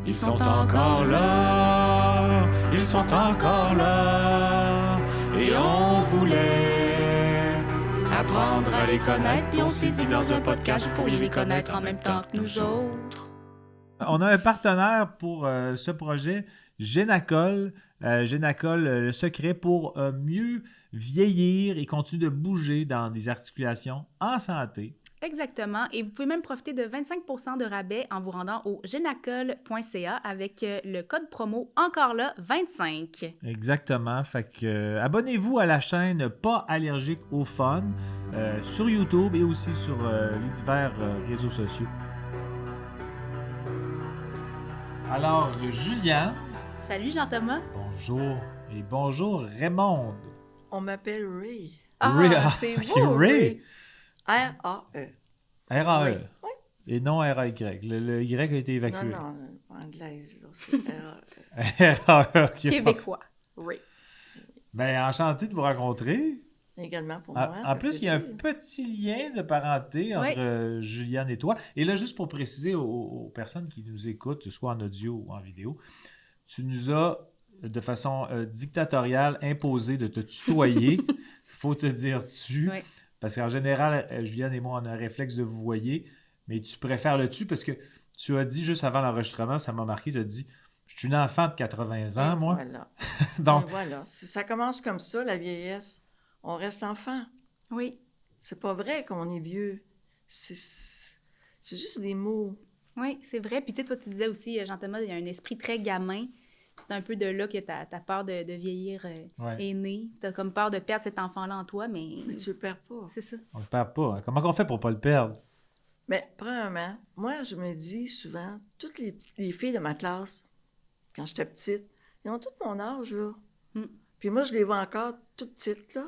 Ils sont encore là, ils sont encore là, et on voulait apprendre à les connaître, puis on s'est dit dans un podcast, vous pourriez les connaître en même temps que nous autres. On a un partenaire pour ce projet, Génacol. Génacol, le secret pour mieux vieillir et continuer de bouger dans des articulations en santé. Exactement. Et vous pouvez même profiter de 25% de rabais en vous rendant au génacol.ca avec le code promo encore là 25. Exactement. Fait que abonnez-vous à la chaîne Pas allergique au fun sur YouTube et aussi sur les divers réseaux sociaux. Alors, Juliane. Salut Jean-Thomas. Bonjour. Et bonjour Raymond. On m'appelle Ray. Ray, C'est ok, beau, Ray. R-A-E. R-A-E. Ray. Oui. Et non R-A-Y. Le Y a été évacué. Non, anglaise, là, c'est R-A-E. R-A-E, ok. Québécois. Ray. Ben, enchanté de vous rencontrer. Également pour En, moi. en plus, il y a un petit lien de parenté entre Juliane et toi. Et là, juste pour préciser aux personnes qui nous écoutent, soit en audio ou en vidéo, tu nous as, de façon dictatoriale, imposé de te tutoyer. Il faut te dire tu. Oui. Parce qu'en général, Juliane et moi, on a un réflexe de vous voyer, mais tu préfères le tu parce que tu as dit juste avant l'enregistrement, ça m'a marqué, tu as dit « Je suis une enfant de 80 ans, moi. » Voilà. Donc, voilà. Ça commence comme ça, la vieillesse. On reste enfant. Oui. C'est pas vrai qu'on est vieux. C'est juste des mots. Oui, c'est vrai. Puis tu sais, toi, tu disais aussi, Jean-Thomas, il y a un esprit très gamin. C'est un peu de là que ta peur de vieillir est née. Tu as comme peur de perdre cet enfant-là en toi, mais... Mais tu le perds pas. C'est ça. on ne le perd pas. Comment on fait pour ne pas le perdre? Mais premièrement, moi, je me dis souvent, toutes les filles de ma classe, quand j'étais petite, ils ont tout mon âge, là. Mm. Puis moi, je les vois encore toutes petites, là.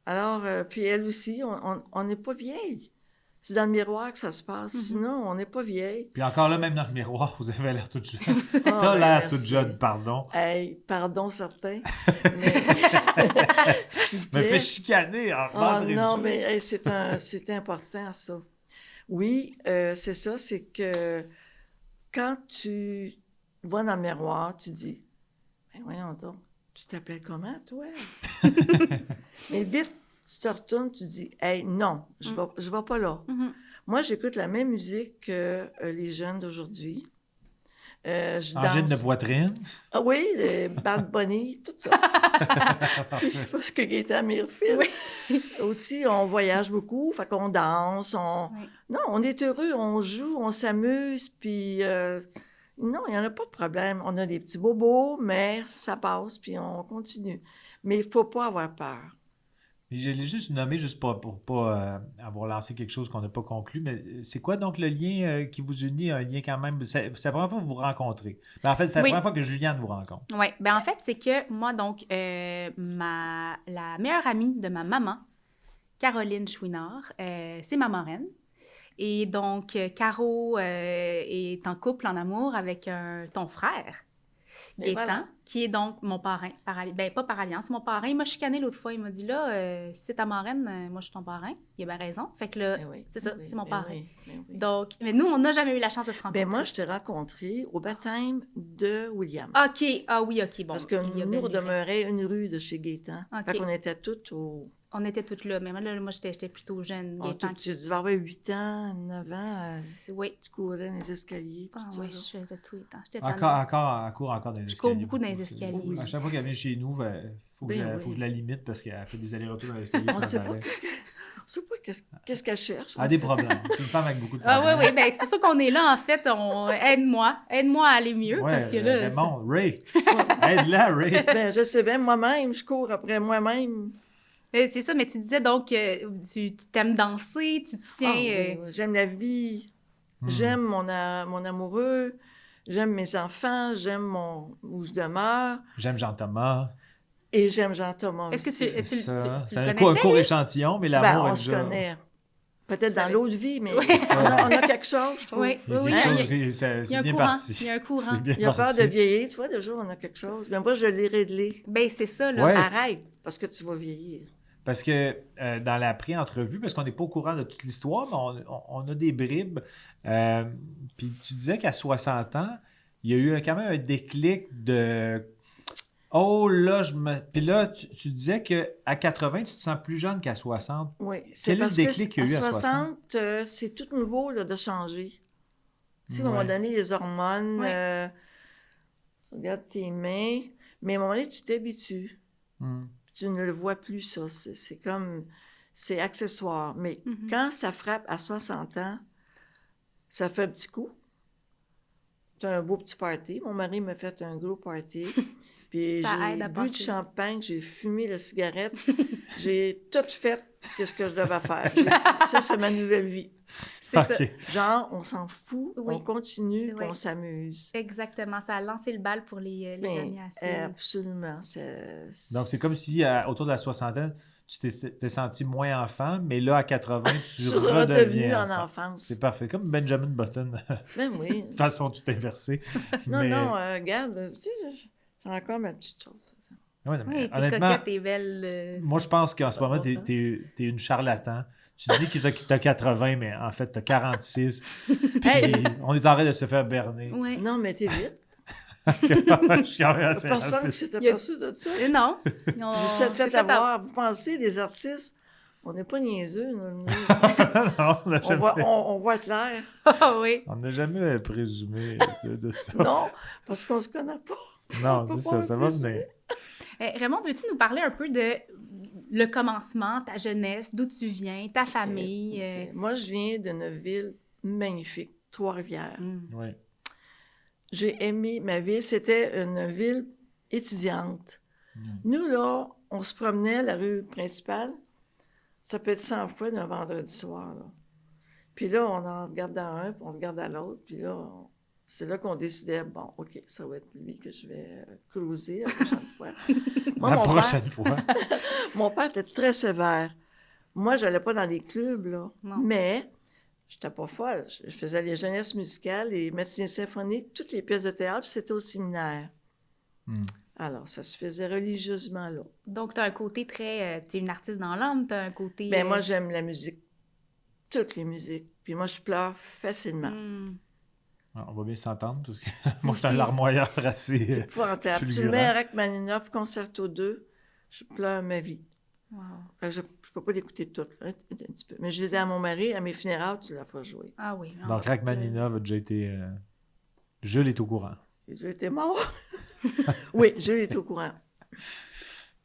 Alors, puis elles aussi, on n'est pas vieilles. C'est dans le miroir que ça se passe. Sinon, on n'est pas vieilles. Puis encore là, même dans le miroir, vous avez l'air toute jeune. Ah, T'as ben, l'air merci. toute jeune, pardon. Hey, pardon, certains. Mais... S'il vous Me plaît. fait chicaner en Ah, d'entrée de non, jeu. mais hey, c'est important, ça. Oui, c'est ça, c'est que quand tu vois dans le miroir, tu dis, ben voyons donc, tu t'appelles comment, toi? Mais vite, tu te retournes, tu dis, hey, non, je vais pas là. Mhm. Moi, j'écoute la même musique que les jeunes d'aujourd'hui. Je Angine de danse. poitrine. Ah oui, Bad Bunny, tout ça. Puis, parce que Gaëtan Myrfield. Aussi, on voyage beaucoup, fait qu'on danse. Oui. Non, on est heureux, on joue, on s'amuse, puis non, il n'y en a pas de problème. On a des petits bobos, mais ça passe, puis on continue. Mais il ne faut pas avoir peur. Et je l'ai juste nommé, juste pour pas avoir lancé quelque chose qu'on n'a pas conclu, mais c'est quoi donc le lien qui vous unit, un lien quand même, c'est la première fois que vous vous rencontrez. Ben, en fait, c'est la Oui. première fois que Juliane vous rencontre. Oui, ben en fait, c'est que moi, donc, la meilleure amie de ma maman, Caroline Chouinard, c'est ma marraine. Et donc, Caro est en couple, en amour avec ton frère, Et Gaétan, voilà. qui est donc mon parrain. Ben, pas par alliance, c'est mon parrain. Il m'a chicané l'autre fois. Il m'a dit, là, si c'est ta marraine, moi, je suis ton parrain. Il a bien raison. Fait que là, Ben oui, c'est ça, ben oui, c'est mon ben parrain. oui, ben oui. Donc, mais nous, on n'a jamais eu la chance de se rencontrer. Ben moi, je t'ai rencontré au baptême de William. OK. Ah oui, OK. Bon, Parce que il y a nous, bel on et vrai. demeurait une rue de chez Gaétan. OK. Fait qu'on était toutes au... On était toutes là. Mais moi, j'étais plutôt jeune. Gaétan. Tu devais avoir 8 ans, 9 ans. Oui. Tu courais dans les escaliers. Ah, tout ça, oui, là. je faisais tout le temps. J'étais Elle court encore dans les Je escaliers. cours beaucoup dans les escaliers. À chaque fois qu'elle vient chez nous, il faut que Ben je la limite parce qu'elle fait des allers-retours dans l'escalier On sans sait arrêt. on sait pas qu'est-ce qu'elle cherche. Elle a des problèmes. C'est une femme avec beaucoup de Ah problèmes. oui, oui. Ben, c'est pour ça qu'on est là, en fait. Aide-moi à aller mieux. Ouais, parce que là, Raymond, Ray. Aide-la, Ray. Ben, je sais bien, moi-même, je cours après moi-même. c'est ça, mais tu disais donc que tu t'aimes danser, tu te tiens... Ah, oui, oui, j'aime la vie, j'aime mon amoureux, j'aime mes enfants, j'aime où je demeure, J'aime Jean-Thomas. et j'aime Jean-Thomas Est-ce que aussi. tu C'est ça. le C'est un connaissais, court lui? échantillon, mais Ben, l'amour on est se déjà... connaît. Peut-être Tu dans savais- l'autre vie, mais Oui. on a quelque chose, je trouve. Oui, Il y a oui, quelque oui. chose, Il y a c'est un bien courant. parti. Il y a un courant. C'est bien Il a peur parti. de vieillir, tu vois, déjà, on a quelque chose. Mais moi, je l'ai réglé. Ben, c'est ça, là. Ouais. Arrête, parce que tu vas vieillir. Parce que dans la pré-entrevue, parce qu'on n'est pas au courant de toute l'histoire, mais on a des bribes. Puis tu disais qu'à 60 ans, il y a eu quand même un déclic de... Oh là, Puis là, tu disais qu'à 80, tu te sens plus jeune qu'à 60. Oui, Quel c'est est le parce déclic qu'il qu'à y a eu à 60? 60, c'est tout nouveau là, de changer. Tu sais, à un moment Ouais. donné, les hormones, Ouais. regarde tes mains, mais à un moment donné, tu t'habitues. Hmm. Tu ne le vois plus, ça. C'est comme... C'est accessoire. Mais Mhm. quand ça frappe à 60 ans, ça fait un petit coup. Tu as un beau petit party. Mon mari m'a fait un gros party. Puis Ça j'ai aide à bu du passer. champagne, j'ai fumé la cigarette. J'ai tout fait ce que je devais faire. J'ai dit, ça, c'est ma nouvelle vie. C'est ça. OK. Genre, on s'en fout, Oui. on continue, puis Oui. on s'amuse. Exactement. Ça a lancé le bal pour les Mais, années à suivre. absolument. Donc, c'est comme si, autour de la soixantaine, tu t'es senti moins enfant, mais là, à 80, tu Je suis redevenue redeviens en enfant. enfance. C'est parfait. Comme Benjamin Button, Ben oui. de façon tout inversée. Non, Mais- non, regarde, tu sais, j'ai encore ma petite chose. Ouais, non, mais Oui, t'es honnêtement, coquette et belle. moi, je pense qu'en ce moment, bon sens. t'es une charlatan. Tu dis que t'as 80, mais en fait, t'as 46. Hey! Puis on est en train de se faire berner. Ouais. Non, mais t'es vite. Je suis quand même assez Personne rapide. qui s'est Il y a- aperçu de ça. Non. Vous s'êtes fait avoir. Vous pensez, les artistes, on n'est pas niaiseux. Nous. Non, On voit clair. Ah oui. on n'a jamais présumé de ça. Non, parce qu'on se connaît pas. Non, on peut c'est pas ça va présumer. venir. Raymond, veux-tu nous parler un peu de le commencement, ta jeunesse, d'où tu viens, ta famille? Ok. Moi, je viens d'une ville magnifique, Trois-Rivières. Oui. J'ai aimé ma ville. C'était une ville étudiante. Nous, là, on se promenait à la rue principale. Ça peut être 100 fois d'un vendredi soir. Là. Puis là, on en regarde dans un, puis on regarde à l'autre. Puis là, c'est là qu'on décidait, bon, OK, ça va être lui que je vais cruiser la prochaine fois. Moi, La mon prochaine fois. Mon père était très sévère. Moi, je n'allais pas dans les clubs, là. Non. Mais je n'étais pas folle. Je faisais les jeunesses musicales, les matinées symphoniques, toutes les pièces de théâtre, puis c'était au séminaire. Hmm. Alors, ça se faisait religieusement là. Donc, tu as un côté très... tu es une artiste dans l'âme, tu as un côté... Ben, moi, j'aime la musique. Toutes les musiques. Puis moi, je pleure facilement. Ah, on va bien s'entendre, parce que moi, je suis Aussi. un larmoyeur assez... C'est épouvantable. Tu fulgurant. mets Rachmaninoff, Concerto 2, je pleure ma vie. Wow. Fait que je ne peux pas l'écouter toute, là, un petit peu. Mais je l'ai dit à mon mari, à mes funérailles, tu la feras jouer. Ah oui. non. Donc, Rachmaninoff a déjà été... Jules est au courant. J'ai été mort. Oui, Jules est au courant.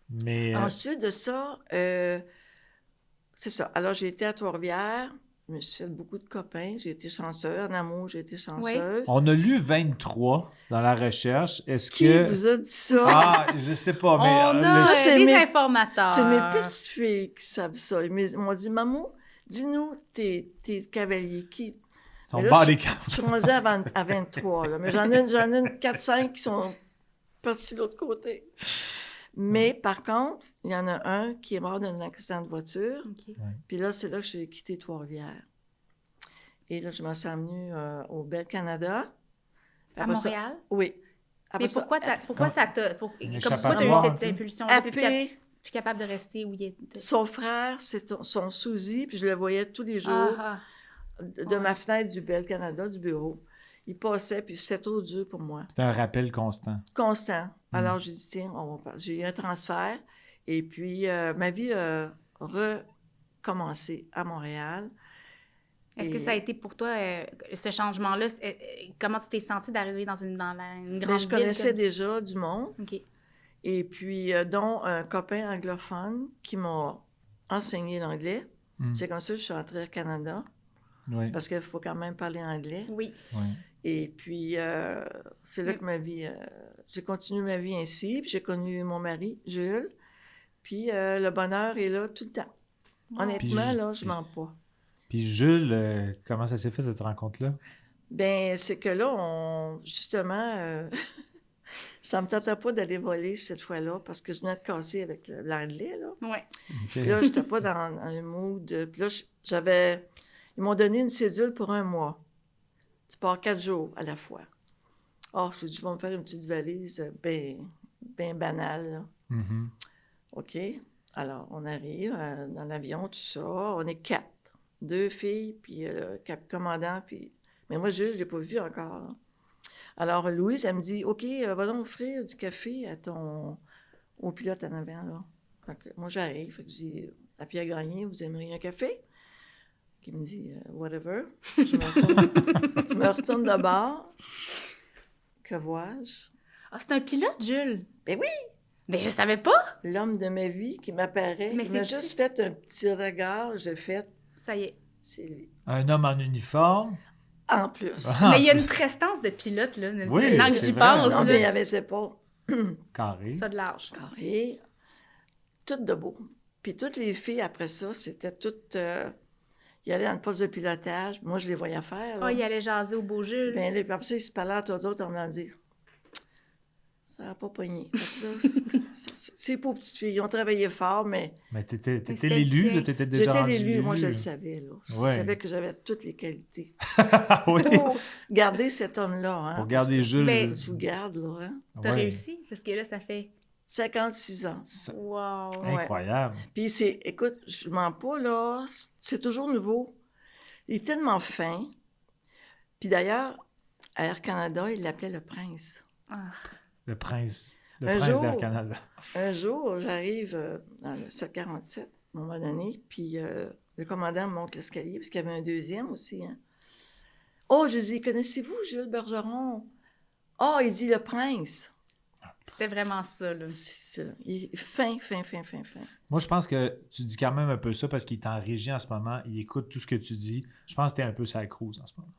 Mais... Ensuite de ça, c'est ça. Alors, j'ai été à Trois-Rivières. Je me suis fait beaucoup de copains. J'ai été chanceuse. En amour, j'ai été chanceuse. on a lu 23 dans la recherche. Est-ce Qui que... vous a dit ça? Ah, je sais pas, mais... On a Ça, c'est des mes- informateurs. C'est mes petites filles qui savent ça. Ils m'ont dit, Maman, dis-nous tes cavaliers. Qui... on Mais là, bat je- les cartes. Je suis rendue à 23, là. Mais j'en ai une 4-5 qui sont partis de l'autre côté. Mais par contre, il y en a un qui est mort d'un accident de voiture. OK. Puis là, c'est là que j'ai quitté Trois-Rivières. Et là, je m'en suis emmenée au Bel Canada. À Après ça- Montréal? Oui. Mais Après ça, pourquoi ça t'a... Pourquoi tu as échappatoire eu un cette peu. impulsion-là? T'es Happé, plus capable de rester où il était? son frère, c'est son Suzy, puis je le voyais tous les jours Ah, de ouais. ma fenêtre du Bel Canada, du bureau. Il passait, puis c'était trop dur pour moi. C'était un rappel constant. Constant. Alors, j'ai dit, tiens, j'ai eu un transfert. Et puis, ma vie a recommencé à Montréal. Est-ce que Et- ça a été pour toi, ce changement-là, comment tu t'es sentie d'arriver dans une grande Mais ville? je connaissais comme ça? déjà du monde. OK. Et puis, dont un copain anglophone qui m'a enseigné l'anglais. Mm. C'est comme ça que je suis entrée au Canada, Oui. parce qu'il faut quand même parler anglais. Oui. oui. Et puis, c'est là que ma vie... j'ai continué ma vie ainsi, puis j'ai connu mon mari, Jules. Puis, le bonheur est là tout le temps. Honnêtement, Puis, là, je mens pas. Puis Jules, comment ça s'est fait, cette rencontre-là? Ben, c'est que là, justement, ça me tentait pas d'aller voler cette fois-là, parce que je venais de casser avec l'anglais, là. Ouais. OK. Puis là, j'étais pas dans un mood. Puis là, j'avais... Ils m'ont donné une cédule pour 1 mois. Tu pars 4 jours à la fois. Ah, je dit, je vais me faire une petite valise bien banale, là. Mhm. OK. Alors, on arrive dans l'avion, tout ça. On est 4. 2 filles, puis le commandant, puis... Mais moi, je ne l'ai pas vu encore, là. Alors, Louise, elle me dit, OK, va donc offrir du café au pilote en avant, là. Fait que moi, j'arrive. Fait que je dis, à Pierre Gagné, vous aimeriez un café? Qui me dit, whatever. Je me retourne de bord. Que vois-je? Ah, c'est un pilote, Jules? Ben oui! Ben, je savais pas! L'homme de ma vie qui m'apparaît. Mais Il m'a c'est-tu- juste fait un petit regard. J'ai fait, Ça y est. c'est lui. Un homme en uniforme. En plus. Ah. Mais il y a une prestance de pilote, là. Oui, Maintenant que c'est j'y vrai. pense, Non, mais il là. avait ses pas Carré. Ça de large. carrés, toutes de beau. Puis toutes les filles, après ça, c'était toutes... ils allaient dans le poste de pilotage. Moi, je les voyais faire. Ah, il allait jaser au beau Jules. Bien, là, puis après ça, ils se parlaient à tous autres en me disant, ça n'a pas pogné. Fait que là, c'est pour petites filles. Ils ont travaillé fort, mais Mais t'étais c'était l'élu, le tien. là, t'étais déjà j'étais rendu l'élu. Moi, je le élu. savais. Là. Je Ouais. savais que j'avais toutes les qualités Oui. pour garder cet homme-là. Hein, Pour garder parce Jules. Mais- que tu le gardes, là. Hein? T'as Ouais. réussi? Parce que là, ça fait... 56 ans. Wow! Ouais. Incroyable. Puis écoute, je mens pas, là, c'est toujours nouveau. Il est tellement fin. Puis d'ailleurs, à Air Canada, il l'appelait le prince. Ah. Le prince. Le Un prince jour- d'Air Canada. Un jour, j'arrive dans le 747, à un moment donné, puis le commandant me montre l'escalier, parce qu'il y avait un deuxième aussi. Hein. Oh, je dis, connaissez-vous Jules Bergeron? Oh, il dit le prince. C'était vraiment ça, là. Il est fin. Moi, je pense que tu dis quand même un peu ça parce qu'il est en régie en ce moment. Il écoute tout ce que tu dis. Je pense que tu es un peu sa cruise en ce moment.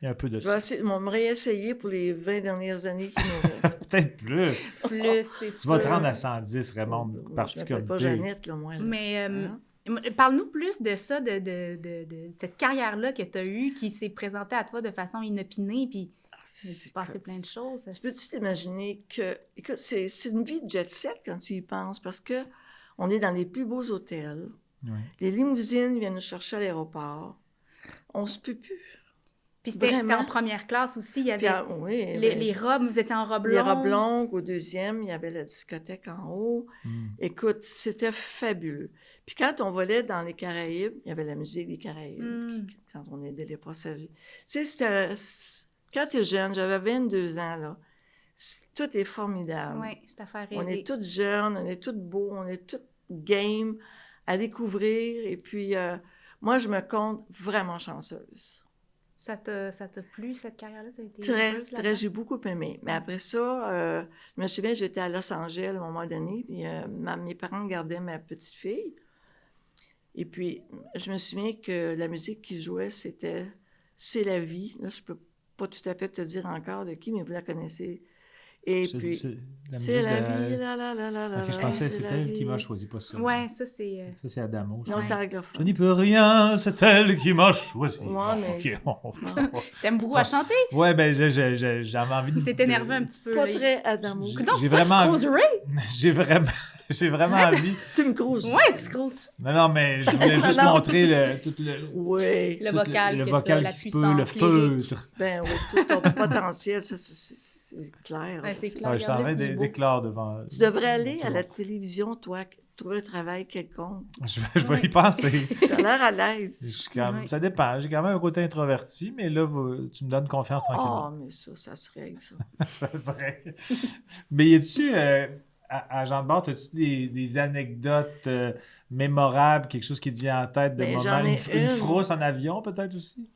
Il y a un peu de Je vais ça. essayer, me réessayer pour les 20 dernières années qui nous restent. Peut-être plus. Plus, c'est Tu sûr. vas te rendre à 110, Raymond, Je parti m'appelle comme pas t'es. Jeannette, là, moi. Là. Mais Hein? parle-nous plus de ça, de cette carrière-là que tu as eue, qui s'est présentée à toi de façon inopinée, puis il s'est passé écoute, plein de choses. Tu peux-tu t'imaginer que... Écoute, c'est une vie de jet-set quand tu y penses, parce que on est dans les plus beaux hôtels. Oui. Les limousines viennent nous chercher à l'aéroport. On se peut plus. Puis c'était Vraiment? en première classe aussi, il y Puis, avait oui, les robes, vous étiez en robe longue. les robes longues. Au deuxième, il y avait la discothèque en haut. Mm. Écoute, c'était fabuleux. Puis quand on volait dans les Caraïbes, il y avait la musique des Caraïbes, Mm. puis quand on aidait les passagers. Tu sais, quand tu es jeune, j'avais 22 ans, là, tout est formidable. Oui, cette affaire On rêvée. est toutes jeunes, on est toutes beaux, on est toutes game à découvrir. Et puis, moi, je me compte vraiment chanceuse. Ça t'a plu, cette carrière-là? Ça a été Très, heureuse très, là-dedans? j'ai beaucoup aimé. Mais après ça, je me souviens, j'étais à Los Angeles à un moment donné, puis mes parents gardaient ma petite fille. Et puis, je me souviens que la musique qui jouait, c'était « C'est la vie ». Là, je peux pas tout à fait te dire encore de qui, mais vous la connaissez. Et puis, la c'est la musique de- vie, la la la la la. Ok, je la, pensais que c'est c'était la elle qui m'a vie. choisi, pas ça. Ouais, ça c'est... Ça, c'est Adamo. je Non, pense. c'est Je anglophone. n'y peux rien, c'est elle qui m'a choisi. Ouais, mais- Ok. T'aimes beaucoup à chanter? Ouais, ben j'avais envie de... Il s'est énervé un petit peu. Pas là. très Adamo. J'ai- Coudonc, j'ai ça, vraiment- Rose Ray? J'ai vraiment envie... Tu me croises. Ouais, tu grosses. Non, mais je voulais juste Non. montrer tout le... Oui. Le tout vocal, le que vocal t'as, la qui se peut, le puissance lyrique. feutre. Ben oui, tout ton potentiel, ça, c'est clair. Ouais, là, c'est ça. clair. Ouais, je t'en Regardez, mets c'est beau. des clairs devant... Tu devrais aller à la télévision, toi, trouver un travail quelconque. Je vais y penser. Tu as l'air à Je l'aise. suis comme- Ouais. Ça dépend. J'ai quand même un côté introverti, mais là, tu me donnes confiance tranquillement. Ah, mais ça se règle, ça. Ça serait- Mais y a-tu, à Jean de Bord, as-tu des anecdotes mémorables, quelque chose qui te vient en tête de Ben, moment? j'en ai Une une. frousse en avion, peut-être aussi?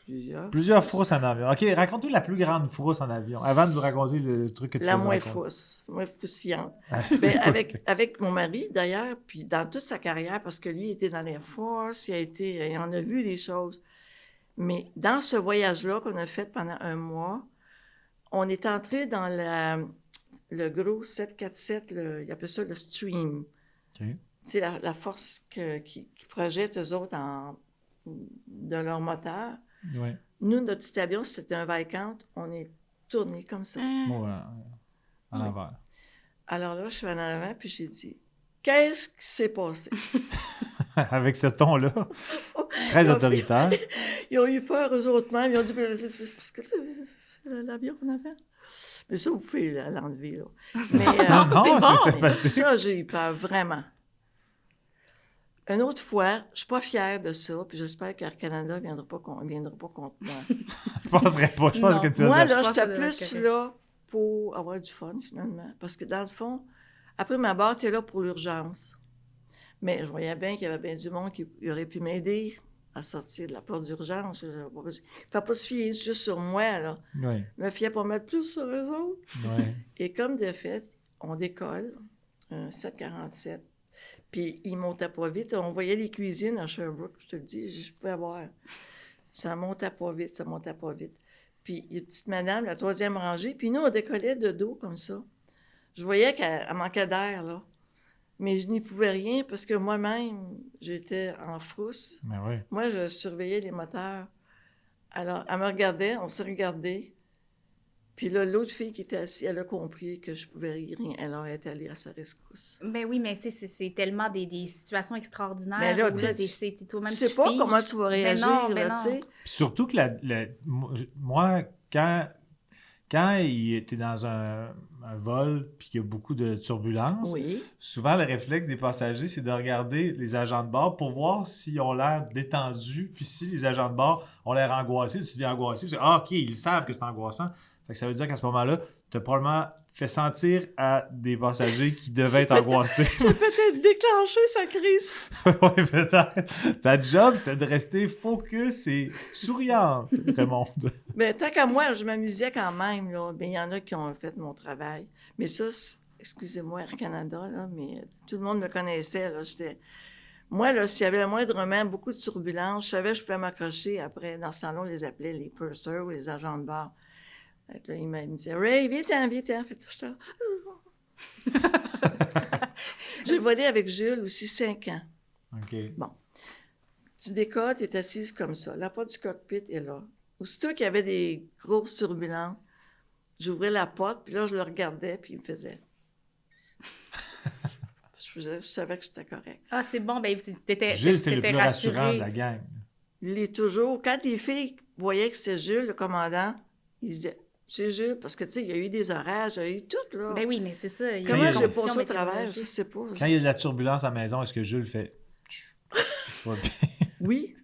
Plusieurs. Plusieurs frousses en avion. OK, raconte-nous la plus grande frousse en avion, avant de nous raconter le truc que tu La veux moins raconter. frousse, moins foussillante. Ben, avec mon mari, d'ailleurs, puis dans toute sa carrière, parce que lui, il était dans l'Air Force, il en a vu des choses. Mais dans ce voyage-là qu'on a fait pendant un mois, on est entré dans le gros 747, il appelle ça le Stream. OK. C'est la force qui projette eux autres de leur moteur. Ouais. Nous, notre petit avion, c'était un Viscount, on est tourné comme ça. Hein? Bon, en Oui. envers. Alors là, je suis en avant, puis j'ai dit, qu'est-ce qui s'est passé? Avec ce ton-là, très autoritaire. Ils ont eu peur, eux autres même. Ils ont dit, mais c'est parce que c'est l'avion en avant. Mais ça, vous pouvez l'enlever, là. Mais Non, c'est bon. c'est mais sympathique. ça, j'ai eu peur, vraiment. Une autre fois, je suis pas fière de ça, puis j'espère qu'Air Canada ne viendra pas contre moi. Je penserais pas. Je pense Non. que tu Moi, Je là, pense que j'étais ça devrait être plus correct. là pour avoir du fun, finalement. Parce que dans le fond, après ma barre, t'es là pour l'urgence. Mais je voyais bien qu'il y avait bien du monde qui aurait pu m'aider à sortir de la porte d'urgence. Il ne faut pas se fier juste sur moi, là. Oui, Je me fiais pas mettre plus sur eux autres. oui. Et comme de fait, on décolle, un 747. Puis il montait pas vite. On voyait les cuisines à Sherbrooke, je te le dis, je pouvais voir. Ça montait pas vite, ça montait pas vite. Puis il y a une petite madame, la troisième rangée, puis nous, on décollait de dos comme ça. Je voyais qu'elle manquait d'air, là. Mais je n'y pouvais rien parce que moi-même, j'étais en frousse. Ben oui. Moi, je surveillais les moteurs. Alors, elle me regardait, on s'est regardé. Puis là, l'autre fille qui était assise, elle a compris que je pouvais rien. Alors, elle est allée à sa rescousse. Ben oui, mais tu sais, c'est tellement des situations extraordinaires. Mais là, où, tu sais, t'es toi-même, tu sais pas figes. comment tu vas réagir, Ben là, non. tu sais. Puis surtout que moi, quand il était dans un vol puis qu'il y a beaucoup de turbulences, Oui. souvent le réflexe des passagers, c'est de regarder les agents de bord pour voir s'ils ont l'air détendus. Puis si les agents de bord ont l'air angoissés, tu deviens angoissé. Tu dis, OK, ils savent que c'est angoissant. Fait que ça veut dire qu'à ce moment-là, tu as probablement fait sentir à des passagers qui devaient être angoissés. J'ai peut-être déclenché sa crise. Oui, peut-être. Ta job, c'était de rester focus et souriante, Raymond. Mais tant qu'à moi, je m'amusais quand même, là. Bien, il y en a qui ont fait mon travail. Mais ça, excusez-moi, Air Canada, là, mais tout le monde me connaissait, là. Moi, là, s'il y avait moindrement beaucoup de turbulences, je savais que je pouvais m'accrocher. Après, dans ce temps-là, on les appelait les pursers ou les agents de bord. Fait que là, il me disait « Ray, viens-t'en. » Fait que j'étais J'ai volé avec Jules aussi 5 ans. OK. Tu décolles, tu es assise comme ça. La porte du cockpit est là. Aussitôt qu'il y avait des grosses turbulences, j'ouvrais la porte, puis là, je le regardais, puis il me faisait. Je savais que c'était correct. Ah, c'est bon. Ben, Jules, c'était le plus rassurant rassuré. de la gang. Il est toujours. Quand les filles voyaient que c'était Jules, le commandant, ils disaient c'est Jules, parce que, tu sais, il y a eu des orages, il y a eu tout, là. Ben oui, mais c'est ça. il y a Comment des j'ai conditions passé au travers, je météorologiques. sais pas. Quand il y a de la turbulence à la maison, est-ce que Jules fait... Pas bien. Oui,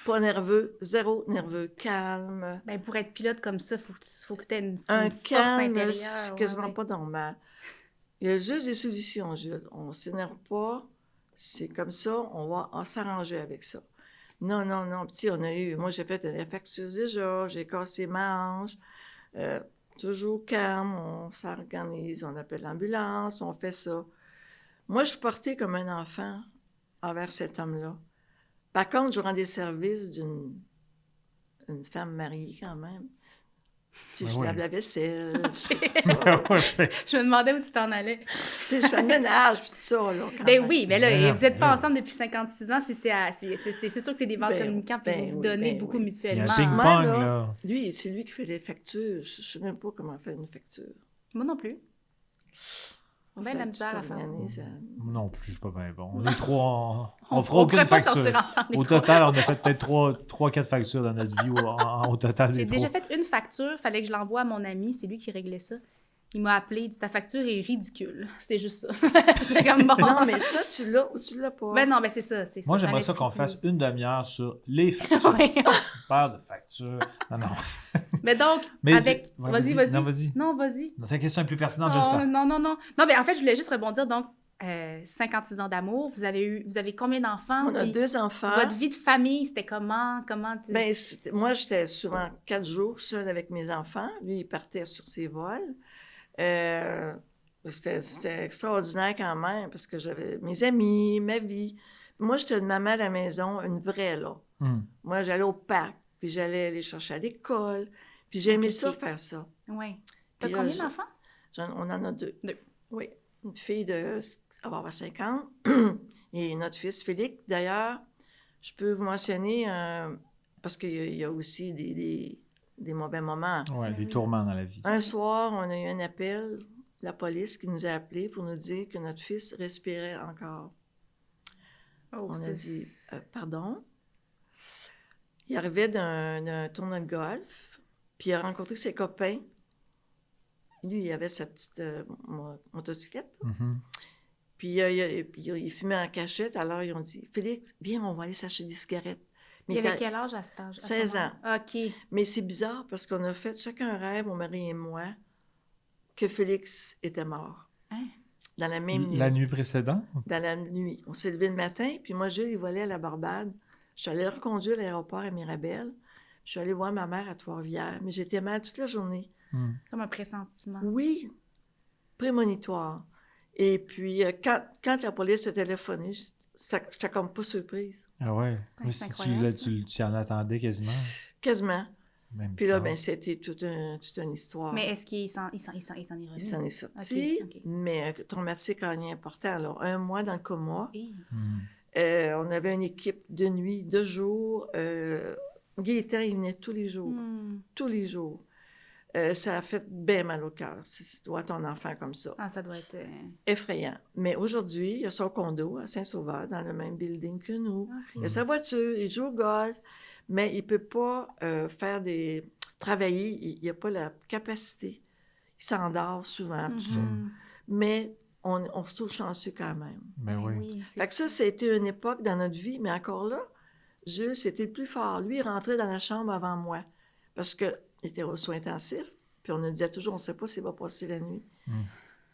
pas nerveux, zéro nerveux, calme. Ben, pour être pilote comme ça, faut que tu aies une Un force calme, intérieure. c'est ouais, quasiment ouais. pas normal. Il y a juste des solutions, Jules. On ne s'énerve pas. C'est comme ça, on va s'arranger avec ça. Non, non, non. Petit, moi, j'ai fait une infectieux déjà, j'ai cassé ma hanche. Toujours calme, on s'organise, on appelle l'ambulance, on fait ça. Moi, je suis portée comme un enfant envers cet homme-là. Par contre, je rendais service d'une femme mariée quand même. Tu sais, Ben je oui. lave la vaisselle, je fais Ok. tout ça. Ouais. Je me demandais où tu t'en allais. Tu sais, je fais le ménage, puis tout ça, là, quand Ben même. oui, mais là, Ben non, vous n'êtes pas ben ensemble depuis 56 ans. Si c'est sûr que c'est des vases Ben, communicants, puis ben vous vous oui, donnez ben beaucoup oui. Il y a mutuellement. un Moi, ping-pong, là, là. Lui, c'est lui qui fait les factures. Je ne sais même pas comment faire une facture. Moi non plus. On Ben, fait la une misère à petite faire. organisation. Non plus, je suis pas bien bon. On est trois, on fera on aucune pourrait pas facture. sortir ensemble, les Au trois. total, on a fait peut-être 3-4 factures dans notre vie au total J'ai des déjà trois. fait une facture, fallait que je l'envoie à mon ami, c'est lui qui réglait ça. Il m'a appelé, il dit ta facture est ridicule. C'était juste ça. J'étais comme bon. Non, mais ça, tu l'as ou tu l'as pas. Ben non, ben c'est ça. C'est Moi, ça, j'aimerais c'est ça un qu'on esprit fasse plus- une demi-heure sur les factures. Ouais. On parle de factures. Non, non. Mais donc, Mais avec. ouais, Vas-y, vas-y. Non, vas-y. Non, vas-y. Ta question est plus pertinente, je le Oh, sens. non, non, non. Non, mais en fait, je voulais juste rebondir. Donc, 56 ans d'amour, vous avez combien d'enfants? On a Puis 2 enfants. votre vie de famille, c'était comment? Ben, moi, j'étais souvent 4 jours seule avec mes enfants. Lui, il partait sur ses vols. C'était extraordinaire quand même parce que j'avais mes amis, ma vie. Moi, j'étais une maman à la maison, une vraie, là. Hum. Moi, j'allais au parc, puis j'allais les chercher à l'école. Puis j'aimais Ok. ça, faire ça. Oui. T'as Puis là, combien d'enfants? On en a 2. 2. Oui. Une fille elle va avoir 5 ans. Et notre fils, Félix, d'ailleurs, je peux vous mentionner, parce qu'il y a aussi des mauvais moments. Ouais, des tourments dans la vie. Un soir, on a eu un appel de la police qui nous a appelés pour nous dire que notre fils respirait encore. Oh, On a c'est- dit pardon. Il arrivait d'un tournoi de golf, puis il a rencontré ses copains. Lui, il avait sa petite motocyclette. Mhm. Puis il fumait en cachette. Alors, ils ont dit, Félix, viens, on va aller s'acheter des cigarettes. Mais Il avait quel âge à cet âge? à ce 16 ans. moment-là? OK. Mais c'est bizarre parce qu'on a fait chacun un rêve, mon mari et moi, que Félix était mort. Hein? Dans la même nuit. La nuit précédente? Dans la nuit. On s'est levé le matin, puis moi, Jules, il volait à la Barbade. Je suis allée le reconduire à l'aéroport à Mirabel. Je suis allée voir ma mère à Trois-Rivières, mais j'étais mal toute la journée. Comme un pressentiment. Oui, prémonitoire. Et puis, quand la police a téléphoné, j'étais comme pas surprise. Ah ouais. Ouais, Mais c'est si incroyable, tu en attendais quasiment. Quasiment. Même Puis là, ça. ben, c'était toute une histoire. Mais est-ce qu'il s'en est revenu? Il s'en est sorti, Ok. mais traumatique en lien important. Alors, 1 mois dans le coma. Hey. On avait une équipe de nuit, de jour. Gaétan, il venait tous les jours. Tous les jours. Ça a fait bien mal au cœur, si tu dois ton enfant comme ça. Ah, ça doit être... Effrayant. Mais aujourd'hui, il a son condo à Saint-Sauveur, dans le même building que nous. Il a sa voiture, il joue au golf, mais il ne peut pas travailler, il n'a pas la capacité. Il s'endort souvent, tout ça. Mais on se trouve chanceux quand même. Ben oui. c'est Fait que ça, c'était une époque dans notre vie, mais encore là, Jules, c'était le plus fort. Lui, il rentrait dans la chambre avant moi, parce qu'il était aux soins intensifs, puis on nous disait toujours, on ne sait pas s'il va passer la nuit.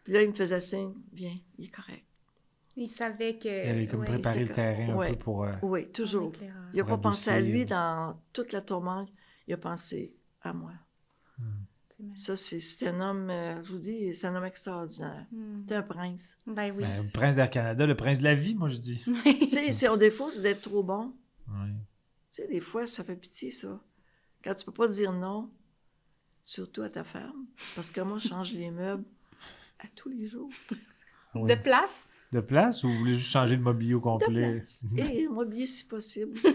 Puis là, il me faisait signe, viens, il est correct. Il savait que... Il avait comme préparé le terrain un peu pour... Oui, toujours. Il n'a pas pensé à lui dans toute la tourmente, il a pensé à moi. Ça, c'est un homme, je vous dis, c'est un homme extraordinaire. C'est un prince. Ben oui. Ben, le prince d'Air Canada, le prince de la vie, moi je dis. Tu sais, son défaut, c'est d'être trop bon. Oui. Tu sais, des fois, ça fait pitié, ça. Quand tu peux pas dire non, surtout à ta femme, parce que moi, je change les meubles à tous les jours. Oui. De place? De place ou vous voulez juste changer le mobilier au De complet? place. Et mobilier, si possible aussi.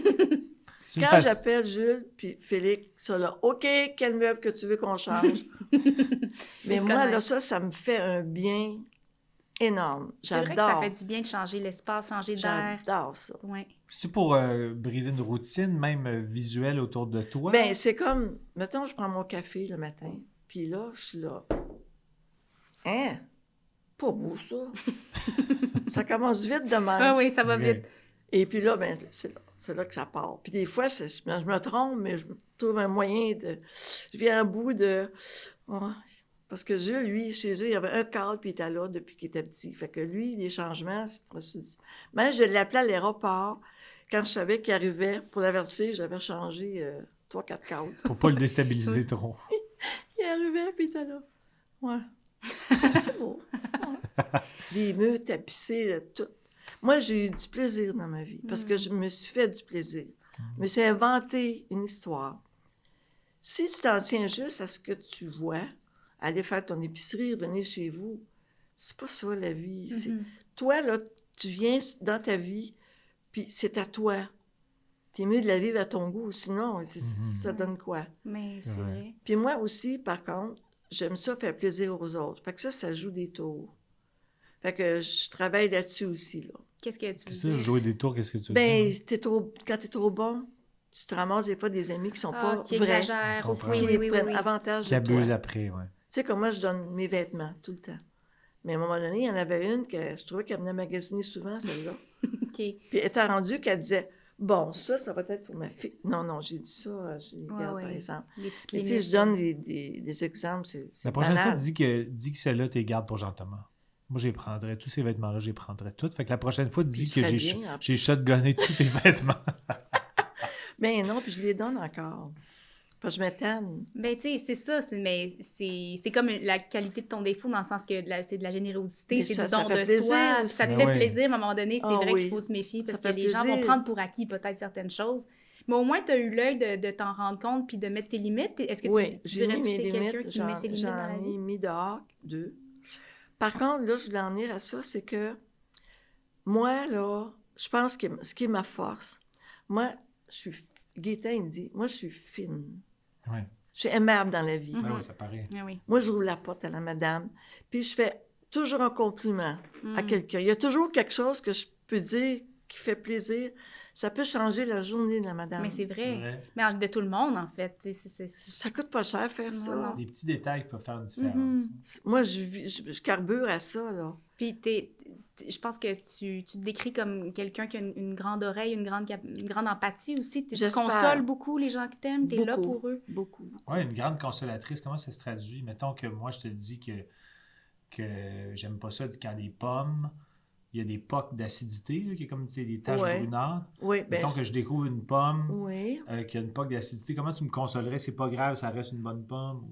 C'est une Quand faci- j'appelle Jules puis Félix, ça là, OK, quel meuble que tu veux qu'on change? Mais moi, là, ça me fait un bien énorme. C'est vrai que ça fait du bien de changer l'espace, changer d'air. J'adore ça. Ouais. C'est-tu pour briser une routine, même visuelle autour de toi? Ben, c'est comme, mettons, je prends mon café le matin, puis là, je suis là. Hein? Pas beau, ça. Ça commence vite de même. Ah oui, ça va Ok. vite. Et puis là, ben, c'est là que ça part. Puis des fois, je me trompe, mais je trouve un moyen de... Je viens à bout de... Ouais. Parce que Jules, lui, chez eux, il y avait un cadre, puis il était là depuis qu'il était petit. Fait que lui, les changements, c'est très subtil. Même je l'appelais à l'aéroport. Quand je savais qu'il arrivait, pour l'avertir, j'avais changé 3-4 cadres. Pour pas le déstabiliser trop. Il arrivait, puis il était là. Ouais. C'est beau. Ouais. Des murs tapissés, tout. Moi, j'ai eu du plaisir dans ma vie, parce que je me suis fait du plaisir. Je me suis inventé une histoire. Si tu t'en tiens juste à ce que tu vois, aller faire ton épicerie, revenir chez vous, c'est pas ça la vie. Toi, là, tu viens dans ta vie, puis c'est à toi. T'es mieux de la vivre à ton goût, sinon, ça donne quoi? Mais c'est vrai. Puis moi aussi, par contre, j'aime ça faire plaisir aux autres. Fait que ça joue des tours. Fait que je travaille là-dessus aussi, là. Qu'est-ce que tu Tu veux sais, dire? jouer des tours, qu'est-ce que tu veux Ben, dire? quand t'es trop bon, tu te ramasses des fois des amis qui sont Ah, pas qui vrais. exagère. Je comprends. Oui, Qui oui, oui, prennent oui. avantage Qui de abuse toi. après, ouais. Tu sais, comme moi, je donne mes vêtements tout le temps. Mais à un moment donné, il y en avait une que je trouvais qu'elle venait magasiner souvent, celle-là. OK. Puis elle était rendue qu'elle disait, bon, ça va être pour ma fille. Non, j'ai dit ça, je les garde, par exemple. Les petites Mais tu sais, limites. je donne des exemples, c'est La prochaine banal. fois, dis que celle-là, t'es garde pour Jean-Thomas. Moi, je les prendrais. Tous ces vêtements-là, je les prendrais toutes. Fait que la prochaine fois, dis il que ferait j'ai bien, en j'ai shotgunné tous tes vêtements. Mais non, puis je les donne encore. Parce que je m'étonne. Ben, tu sais, c'est ça. Mais c'est comme la qualité de ton défaut, dans le sens que c'est de la générosité, Mais c'est ça- du ça don fait de plaisir soi. Puis aussi. ça te Ben fait ouais. plaisir, à un moment donné. C'est Ah vrai oui. qu'il faut se méfier parce Ça que fait les gens vont plaisir. prendre pour acquis peut-être certaines choses. Mais au moins, tu as eu l'œil de t'en rendre compte puis de mettre tes limites. Est-ce que Oui, tu j'ai dirais mis que mes tu es quelqu'un limites. qui met ses limites dans la J'en ai vie? mis dehors 2. Par contre, là, je voulais en venir à ça, c'est que moi, là, je pense que ce qui est ma force, moi, Gaétan, il dit, moi, je suis fine. Ouais. Je suis aimable dans la vie. Ben ouais, ça paraît. Ah oui. Moi, j'ouvre la porte à la madame, puis je fais toujours un compliment à quelqu'un. Il y a toujours quelque chose que je peux dire qui fait plaisir. Ça peut changer la journée de la madame. Mais c'est vrai. Ouais. Mais de tout le monde, en fait. Tu sais, Ça coûte pas cher faire ça. Non. Des petits détails qui peuvent faire une différence. Moi, je carbure à ça, là. Puis je pense que tu te décris comme quelqu'un qui a une grande oreille, une grande empathie aussi. Tu J'espère. consoles beaucoup les gens que t'aimes, t'es là Beaucoup. pour eux. Beaucoup. Oui, une grande consolatrice. Comment ça se traduit? Mettons que moi, je te dis que j'aime pas ça quand des pommes, il y a des pocs d'acidité, là, qui est comme des taches Ouais. brunâtres. Oui, ben, Mettons que je découvre une pomme oui. qui a une poque d'acidité. Comment tu me consolerais? C'est pas grave, ça reste une bonne pomme.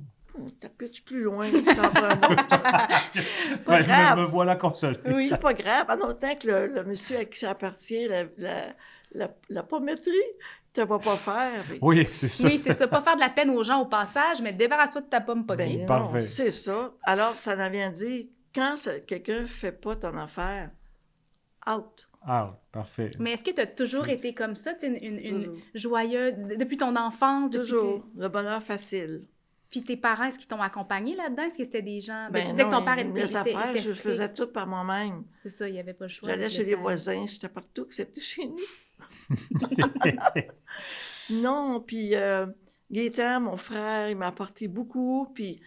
T'appuies plus loin, t'en prends un autre. Pas Ouais, grave. me voilà consolé. Oui. C'est pas grave, en autant que le monsieur à qui ça appartient, la pommetterie, tu ne vas pas faire. Mais... Oui, c'est ça. Oui, c'est ça. Pas faire de la peine aux gens au passage, mais débarrasse-toi de ta pomme poquée. Ben non, Parfait. c'est ça. Alors, ça en vient dire, quand quelqu'un ne fait pas ton affaire, out. Ah, parfait. Mais est-ce que tu as toujours été comme ça, tu sais, une Toujours. joyeuse, depuis ton enfance? Depuis Toujours. Le bonheur facile. Puis tes parents, est-ce qu'ils t'ont accompagné là-dedans? Est-ce que c'était des gens... Ben tu disais que ton père mes était affaires, je strict. faisais tout par moi-même. C'est ça, il n'y avait pas le choix. J'allais avec chez le les sang. voisins, j'étais partout, excepté chez nous. Non, puis Gaétan, mon frère, il m'a apporté beaucoup, puis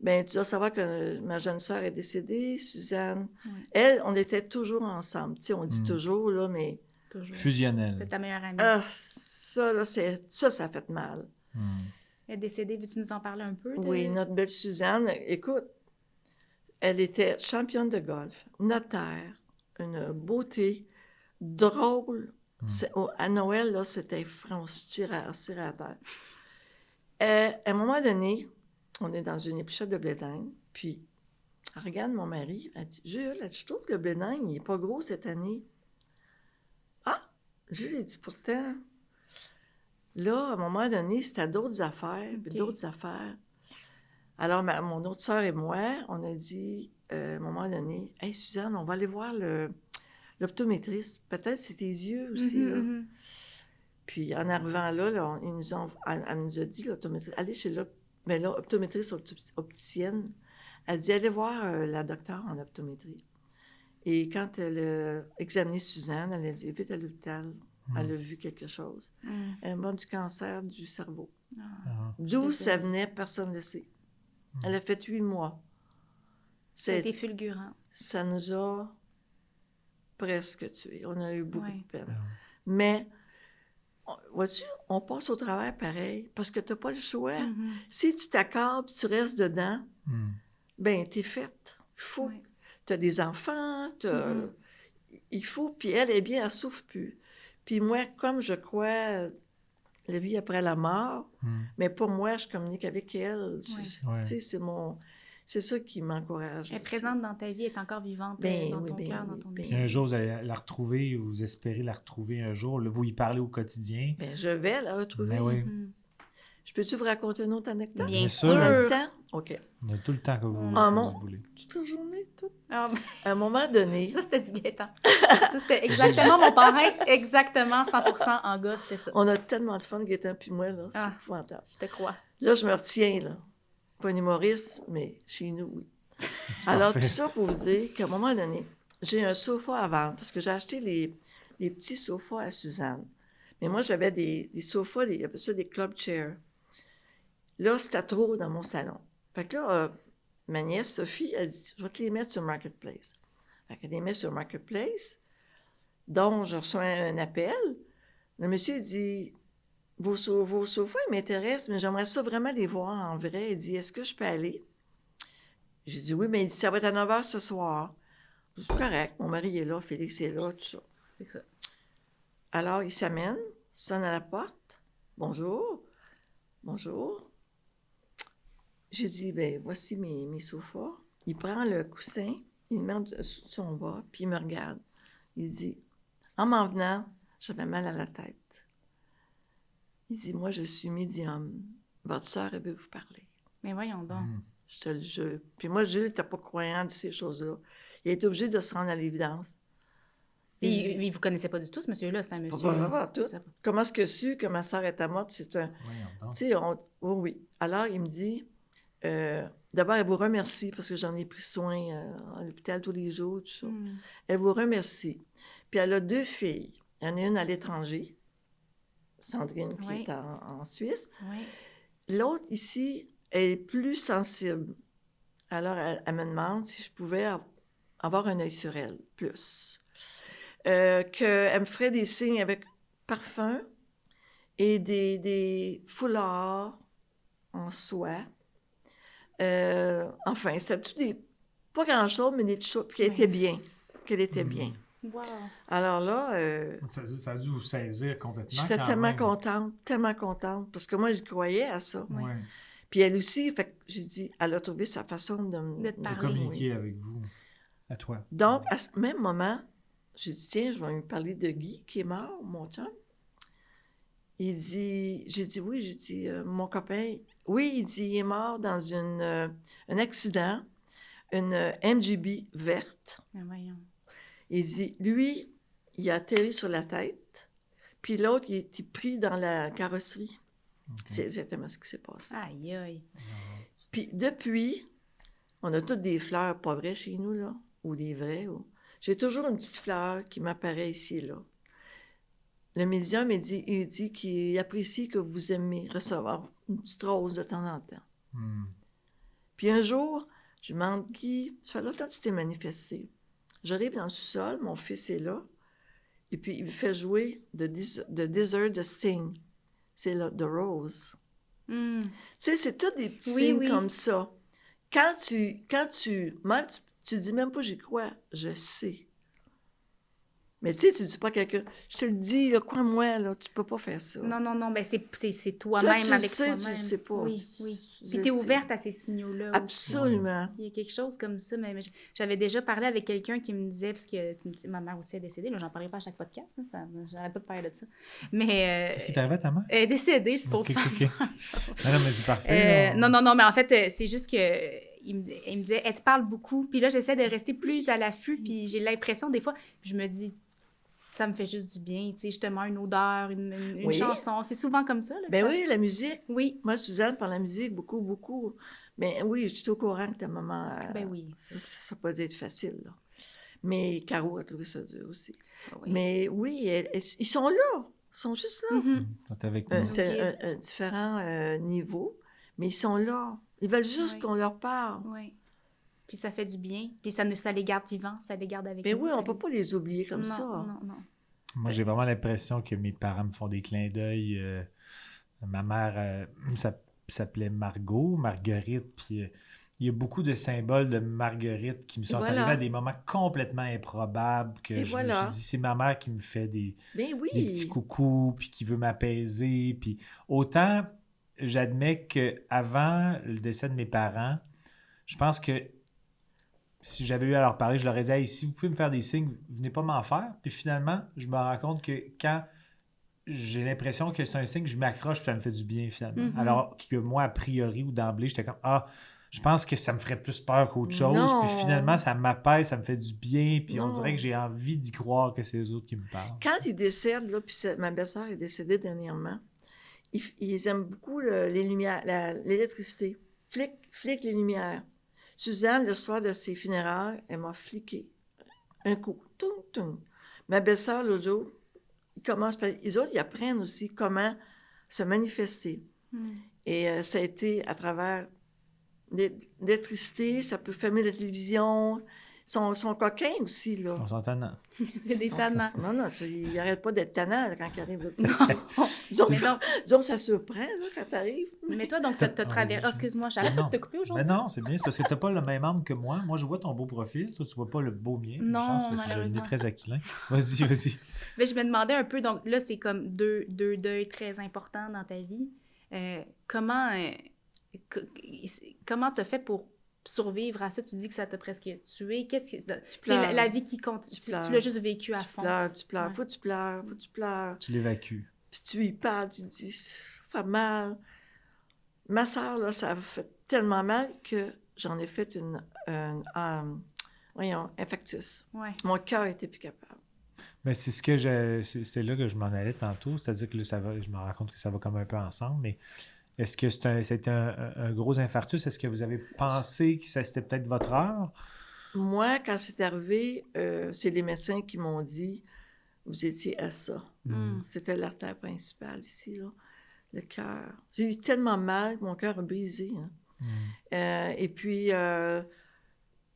ben tu dois savoir que ma jeune sœur est décédée, Suzanne. Ouais. Elle, on était toujours ensemble. Tu sais, on dit toujours, là, mais Toujours. Fusionnel. C'est ta meilleure amie. ça, là, ça a fait mal. Elle est décédée, veux-tu nous en parler un peu? Oui, notre belle Suzanne, écoute, elle était championne de golf, notaire, une beauté, drôle. À Noël, là, c'était franc, on se tirait à terre. À un moment donné, on est dans une épluchette de blé d'Inde, puis elle regarde mon mari, elle dit « Jules, je trouve que le blé d'Inde, il n'est pas gros cette année. » Ah! Jules, il dit « Pourtant... » Là, à un moment donné, c'était d'autres affaires, puis OK. d'autres affaires. Alors, mon autre sœur et moi, on a dit, à un moment donné, « Hey, Suzanne, on va aller voir l'optométriste. Peut-être c'est tes yeux aussi, là. Mhm. Puis, en arrivant là, elle nous a dit, l'optométriste, allez chez l'optométriste opticienne. Elle dit, allez voir la docteure en optométrie. Et quand elle a examiné Suzanne, elle a dit, vite à l'hôpital. Elle a vu quelque chose. Elle est morte du cancer du cerveau. D'où ça venait, personne ne le sait. Elle a fait 8 mois. Ça a été fulgurant. Ça nous a presque tués. On a eu beaucoup Ouais. de peine. Mais, vois-tu, on passe au travers pareil, parce que tu n'as pas le choix. Mhm. Si tu t'accordes, tu restes dedans, ben t'es faite. Il faut. Ouais. Tu as des enfants, il faut. Puis elle, bien, elle souffre plus. Puis moi, comme je crois la vie après la mort, mais pour moi, je communique avec elle. Ouais. Tu sais, c'est ça qui m'encourage. Elle est présente dans ta vie, elle est encore vivante Ben dans oui, ton ben cœur, oui, dans ton ben Si un jour vous allez la retrouver, ou vous espérez la retrouver un jour, là, vous y parlez au quotidien. Ben, je vais la retrouver. Mais oui, Mhm. Je peux-tu vous raconter une autre anecdote? Bien Bien sûr. sûr. On a le temps? OK. on a tout le temps que vous, Ah, que mon- vous voulez. Toute la journée, tout. Ah, À un moment donné, ça, c'était du Gaétan. Ça, c'était exactement mon parrain, exactement 100% en gars, c'était ça. on a tellement de fun, Gaétan puis moi, là. C'est Ah. épouvantable. Je te crois. Là, je me retiens, là. Pas un humoriste, mais chez nous, oui. Alors, parfait, tout ça pour vous dire qu'à un moment donné, j'ai un sofa à vendre, parce que j'ai acheté les petits sofas à Suzanne. Mais moi, j'avais des sofas, il y avait ça des club chairs. Là, c'était trop dans mon salon. Fait que là, ma nièce Sophie, elle dit, je vais te les mettre sur Marketplace. Fait qu'elle les met sur Marketplace, donc je reçois un appel. Le monsieur dit, vos sofas, ils m'intéressent, mais j'aimerais ça vraiment les voir en vrai. Il dit, est-ce que je peux aller? J'ai dit, oui, mais il dit, ça va être à 9h ce soir. C'est correct, mon mari est là, Félix est là, tout ça. C'est ça. Alors, il s'amène, sonne à la porte. Bonjour. Bonjour. J'ai dit, ben voici mes sofas. Il prend le coussin, il le met dessous de son bas, puis il me regarde. Il dit, en m'en venant, j'avais mal à la tête. Il dit, moi, je suis médium. Votre sœur, elle veut vous parler. Mais voyons donc. Je te le jure. Puis moi, Gilles n'était pas croyant de ces choses-là. Il a été obligé de se rendre à l'évidence. Il dit, Puis, vous connaissez pas du tout, ce monsieur-là, c'est un monsieur. pas tout. Ça- Comment est-ce que su que ma sœur était morte? C'est un... Voyons donc. Tu sais, oui. Alors, il me dit, d'abord, elle vous remercie parce que j'en ai pris soin à l'hôpital tous les jours, tout ça. Hmm. Elle vous remercie. Puis elle a 2 filles. Il y en a une à l'étranger, Sandrine, qui Oui. est en Suisse. Ouais. L'autre, ici, elle est plus sensible. Alors, elle me demande si je pouvais avoir un œil sur elle, plus. Qu'elle me ferait des signes avec parfum et des foulards en soie. Enfin, c'était tout des... Pas grand-chose, mais des petites choses. Puis qu'elle était bien. Qu'elle était bien. Wow. Alors là... Ça a dû vous saisir complètement. j'étais quand tellement même. contente, parce que moi, je croyais à ça. Oui. Ouais. Puis elle aussi, fait que j'ai dit, elle a trouvé sa façon de De te De parler. communiquer avec vous, à toi. Donc, à ce même moment, j'ai dit, tiens, je vais lui parler de Guy, qui est mort, mon chum. J'ai dit, oui, j'ai dit, mon copain, oui, il dit, il est mort dans un accident, une MGB verte. Ah, voyons. Il dit, lui, il a atterri sur la tête, puis l'autre, il était pris dans la carrosserie. C'est exactement ce qui s'est passé. Aïe, aïe. Puis depuis, on a toutes des fleurs pas vraies chez nous, là, ou des vraies. J'ai toujours une petite fleur qui m'apparaît ici, là. Le médium, il dit qu'il apprécie que vous aimez recevoir une petite rose de temps en temps. Puis un jour, je demande, Guy, ça fait longtemps que tu t'es manifesté. J'arrive dans le sous-sol, mon fils est là, et puis il me fait jouer de Desert de Sting. C'est là, The Rose. Tu sais, c'est tous des petits signes comme ça. Quand même, tu dis même pas j'y crois, je sais. Mais tu sais, tu dis pas à quelqu'un, je te le dis, là, crois-moi, là, tu peux pas faire ça. Non, ben c'est toi-même Ça, tu avec le sais, toi-même. tu le sais pas. Oui. Je Puis le t'es sais. ouverte à ces signaux-là. Absolument. Il y a quelque chose comme ça, mais j'avais déjà parlé avec quelqu'un qui me disait, parce que ma mère aussi est décédée, là, j'en parlerai pas à chaque podcast, hein, j'arrête pas de parler de ça. Mais... Qu'est-ce qui t'est arrivé à ta mère? Elle est décédée, c'est pour Ok, faire. ok. Non, mais c'est parfait. Non, mais en fait, c'est juste que il me disait, elle te parle beaucoup, puis là, j'essaie de rester plus à l'affût, puis j'ai l'impression, des fois, je me dis, ça me fait juste du bien, tu sais, justement, une odeur, une chanson, c'est souvent comme ça. Là, Ben ça. oui, la musique. Oui. Moi, Suzanne, par la musique, beaucoup, beaucoup. Mais oui, je suis au courant que ta maman... Ben oui. Ça peut être facile, là. Mais Caro a trouvé ça dur aussi. Oui. Mais oui, ils sont là. Ils sont juste là. T'es avec nous. C'est un différent niveau, mais ils sont là. Ils veulent juste qu'on leur parle. Oui. Puis ça fait du bien. Puis ça les garde vivants, ça les garde avec Mais nous. oui, on ne peut pas les oublier comme ça. Non. Moi, j'ai vraiment l'impression que mes parents me font des clins d'œil. Ma mère s'appelait Marguerite, puis il y a beaucoup de symboles de Marguerite qui me sont arrivés à des moments complètement improbables, que je me suis dit, c'est ma mère qui me fait des petits coucous, puis qui veut m'apaiser. Puis autant, j'admets qu'avant le décès de mes parents, je pense que si j'avais eu à leur parler, je leur ai dit, hey, si vous pouvez me faire des signes, venez pas m'en faire. Puis finalement, je me rends compte que quand j'ai l'impression que c'est un signe, je m'accroche, puis ça me fait du bien finalement. Alors que moi, a priori ou d'emblée, j'étais comme, je pense que ça me ferait plus peur qu'autre chose. Non. Puis finalement, ça m'apaise, ça me fait du bien. Puis on dirait que j'ai envie d'y croire que c'est eux autres qui me parlent. Quand ils décèdent, là, puis ma belle-sœur est décédée dernièrement, ils aiment beaucoup les lumières, l'électricité. Flic les lumières. Suzanne, le soir de ses funérailles, elle m'a fliqué un coup. Toum, toum. Ma belle-sœur, l'autre jour, les autres, ils apprennent aussi comment se manifester. Et ça a été à travers l'électricité, ça peut fermer la télévision. Ils sont coquins aussi, là. On s'entend. C'est des tannants. Non, ils n'arrêtent pas d'être tannants là, quand ils arrivent. Non. Disons, ça surprend là, quand tu arrives. Mais toi, donc, t'as traversé... excuse-moi, j'arrête pas de te couper aujourd'hui. Mais non, c'est bien. C'est parce que tu n'as pas le même âme que moi. Moi, je vois ton beau profil. Toi, tu vois pas le beau mien. Non, chance, malheureusement. Je l'ai très aquilin. Vas-y. Mais je me demandais un peu, donc là, c'est comme deux deuils très importants dans ta vie. Comment t'as fait pour survivre à ça? Tu dis que ça t'a presque tué. C'est la vie qui continue. Tu l'as juste vécu à fond. Tu pleures. Faut que tu pleures. Tu l'évacues. Puis tu y parles, tu dis, ça fait mal. Ma soeur, là, ça a fait tellement mal que j'en ai fait un infarctus. Ouais. Mon cœur n'était plus capable. Mais c'est c'est là que je m'en allais tantôt. C'est-à-dire que là, je me rends compte que ça va comme un peu ensemble, mais est-ce que c'était un gros infarctus? Est-ce que vous avez pensé que c'était peut-être votre heure? Moi, quand c'est arrivé, c'est les médecins qui m'ont dit, vous étiez à ça. C'était l'artère principale ici, là, le cœur. J'ai eu tellement mal que mon cœur a brisé. Hein. Et puis,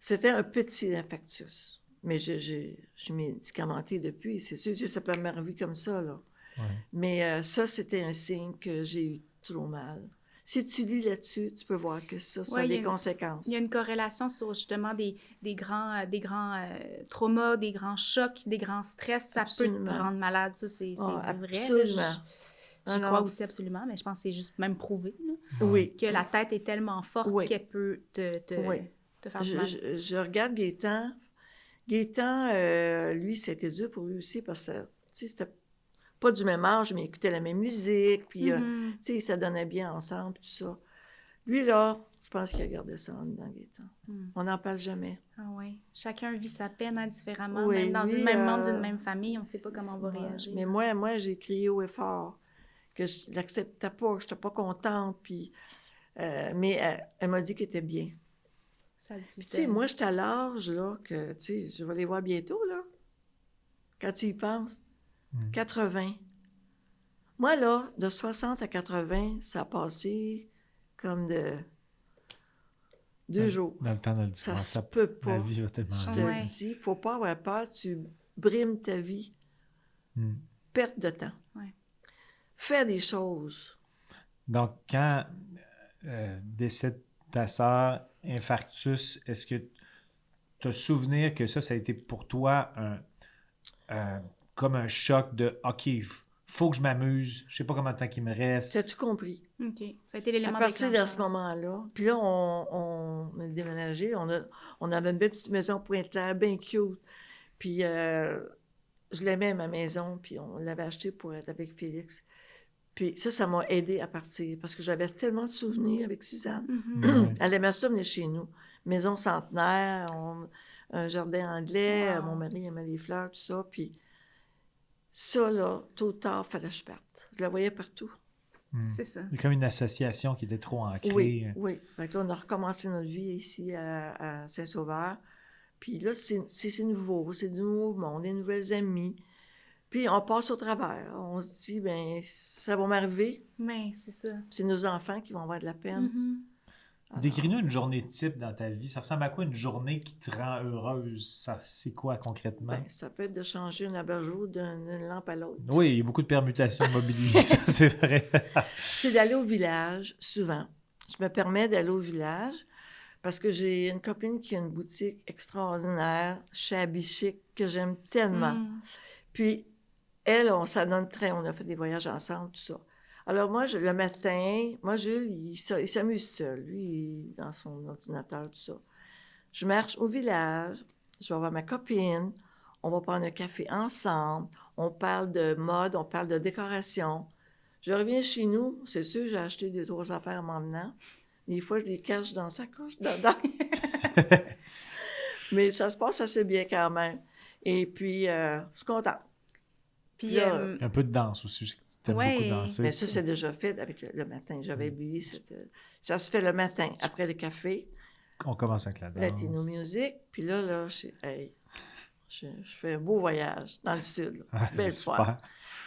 C'était un petit infarctus. Mais j'ai médicamenté depuis, c'est sûr. Tu sais, ça peut m'arriver comme ça, là. Ouais. Mais ça, c'était un signe que j'ai eu trop mal. Si tu lis là-dessus, tu peux voir que ça a des conséquences. Il y a une corrélation sur justement des grands traumas, des grands chocs, des grands stress. Ça peut te rendre malade, ça, c'est vrai. Absolument. Je crois aussi absolument, mais je pense que c'est juste même prouvé. Là, oui. Que la tête est tellement forte qu'elle peut te faire mal. Je regarde Gaétan. Gaétan, lui, c'était dur pour lui aussi parce que c'était pas du même âge, mais il écoutait la même musique, puis ça donnait bien ensemble, tout ça. Lui, là, je pense qu'il a gardé ça en dedans, Gaétan. On n'en parle jamais. Ah oui. Chacun vit sa peine différemment. Oui, même dans une même membre d'une même famille, on ne sait pas comment on va réagir. Mais moi, j'ai crié haut et fort que je l'acceptais pas, que je n'étais pas contente, puis... mais elle m'a dit qu'elle était bien. Ça dit. Tu sais, moi, j'étais à l'âge, là, que, tu sais, je vais les voir bientôt, là. Quand tu y penses. 80. Moi, là, de 60 à 80, ça a passé comme de 2 jours. Dans le temps de le dire. Ça se peut pas. La vie va tellement Je vite. te le dis, il ne faut pas avoir peur. Tu brimes ta vie. Perte de temps. Ouais. Fais des choses. Donc, quand décède ta sœur, infarctus, est-ce que tu as souvenir que ça a été pour toi comme un choc de « OK, faut que je m'amuse, je sais pas combien de temps il me reste. » Tu as tout compris. OK. Ça a été l'élément À partir de déclencheur. ce moment-là. Puis là, on a déménagé. On avait une belle petite maison Pointe-Claire, bien cute. Puis je l'aimais, ma maison. Puis on l'avait achetée pour être avec Félix. Puis ça m'a aidé à partir. Parce que j'avais tellement de souvenirs avec Suzanne. Elle aimait ça venir chez nous. Maison centenaire, un jardin anglais. Wow. Mon mari aimait les fleurs, tout ça. Puis ça, là, tôt ou tard, il fallait que je parte. Je la voyais partout. C'est ça. Il y a comme une association qui était trop ancrée. Oui. Fait que là, on a recommencé notre vie ici à Saint-Sauveur. Puis là, c'est nouveau, c'est du nouveau monde, des nouvelles amies. Puis on passe au travers. On se dit, bien, ça va m'arriver. Mais c'est ça. C'est nos enfants qui vont avoir de la peine. Décris-nous une journée type dans ta vie. Ça ressemble à quoi une journée qui te rend heureuse? Ça, c'est quoi concrètement? Ben, ça peut être de changer un abat-jour d'une lampe à l'autre. Oui, il y a beaucoup de permutations de mobilier, ça, c'est vrai. C'est d'aller au village, souvent. Je me permets d'aller au village parce que j'ai une copine qui a une boutique extraordinaire chez Abichic que j'aime tellement. Puis, elle, on s'adonne très, on a fait des voyages ensemble, tout ça. Alors moi, le matin, Jules, il s'amuse seul. Lui, il est dans son ordinateur, tout ça. Je marche au village, je vais voir ma copine, on va prendre un café ensemble, on parle de mode, on parle de décoration. Je reviens chez nous, c'est sûr, j'ai acheté 2-3 affaires en m'emmenant. Des fois, je les cache dans sa couche dedans. Mais ça se passe assez bien quand même. Et puis, je suis contente. Puis, là, un peu de danse aussi. T'aimes beaucoup danser. Mais ça, c'est déjà fait avec le matin. J'avais oublié. Ça se fait le matin, après le café. On commence avec la danse. Latino Music. Puis là, je fais un beau voyage dans le sud. Belle fois.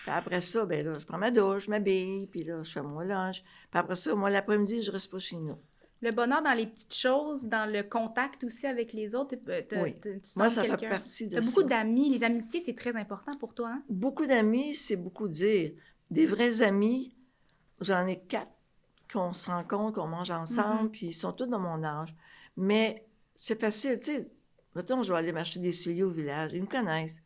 Puis après ça, ben là, je prends ma douche, je m'habille, puis là, je fais mon lunch. Puis après ça, moi, l'après-midi, je reste pas chez nous. Le bonheur dans les petites choses, dans le contact aussi avec les autres. Oui. Tu sens Moi, ça fait partie de ça. Tu as beaucoup d'amis. Les amitiés, c'est très important pour toi, hein? Beaucoup d'amis, c'est beaucoup dire. Des vrais amis, j'en ai 4 qu'on se rencontre, qu'on mange ensemble, puis ils sont tous de mon âge. Mais c'est facile, tu sais. Mettons, je vais aller m'acheter des souliers au village. Ils me connaissent.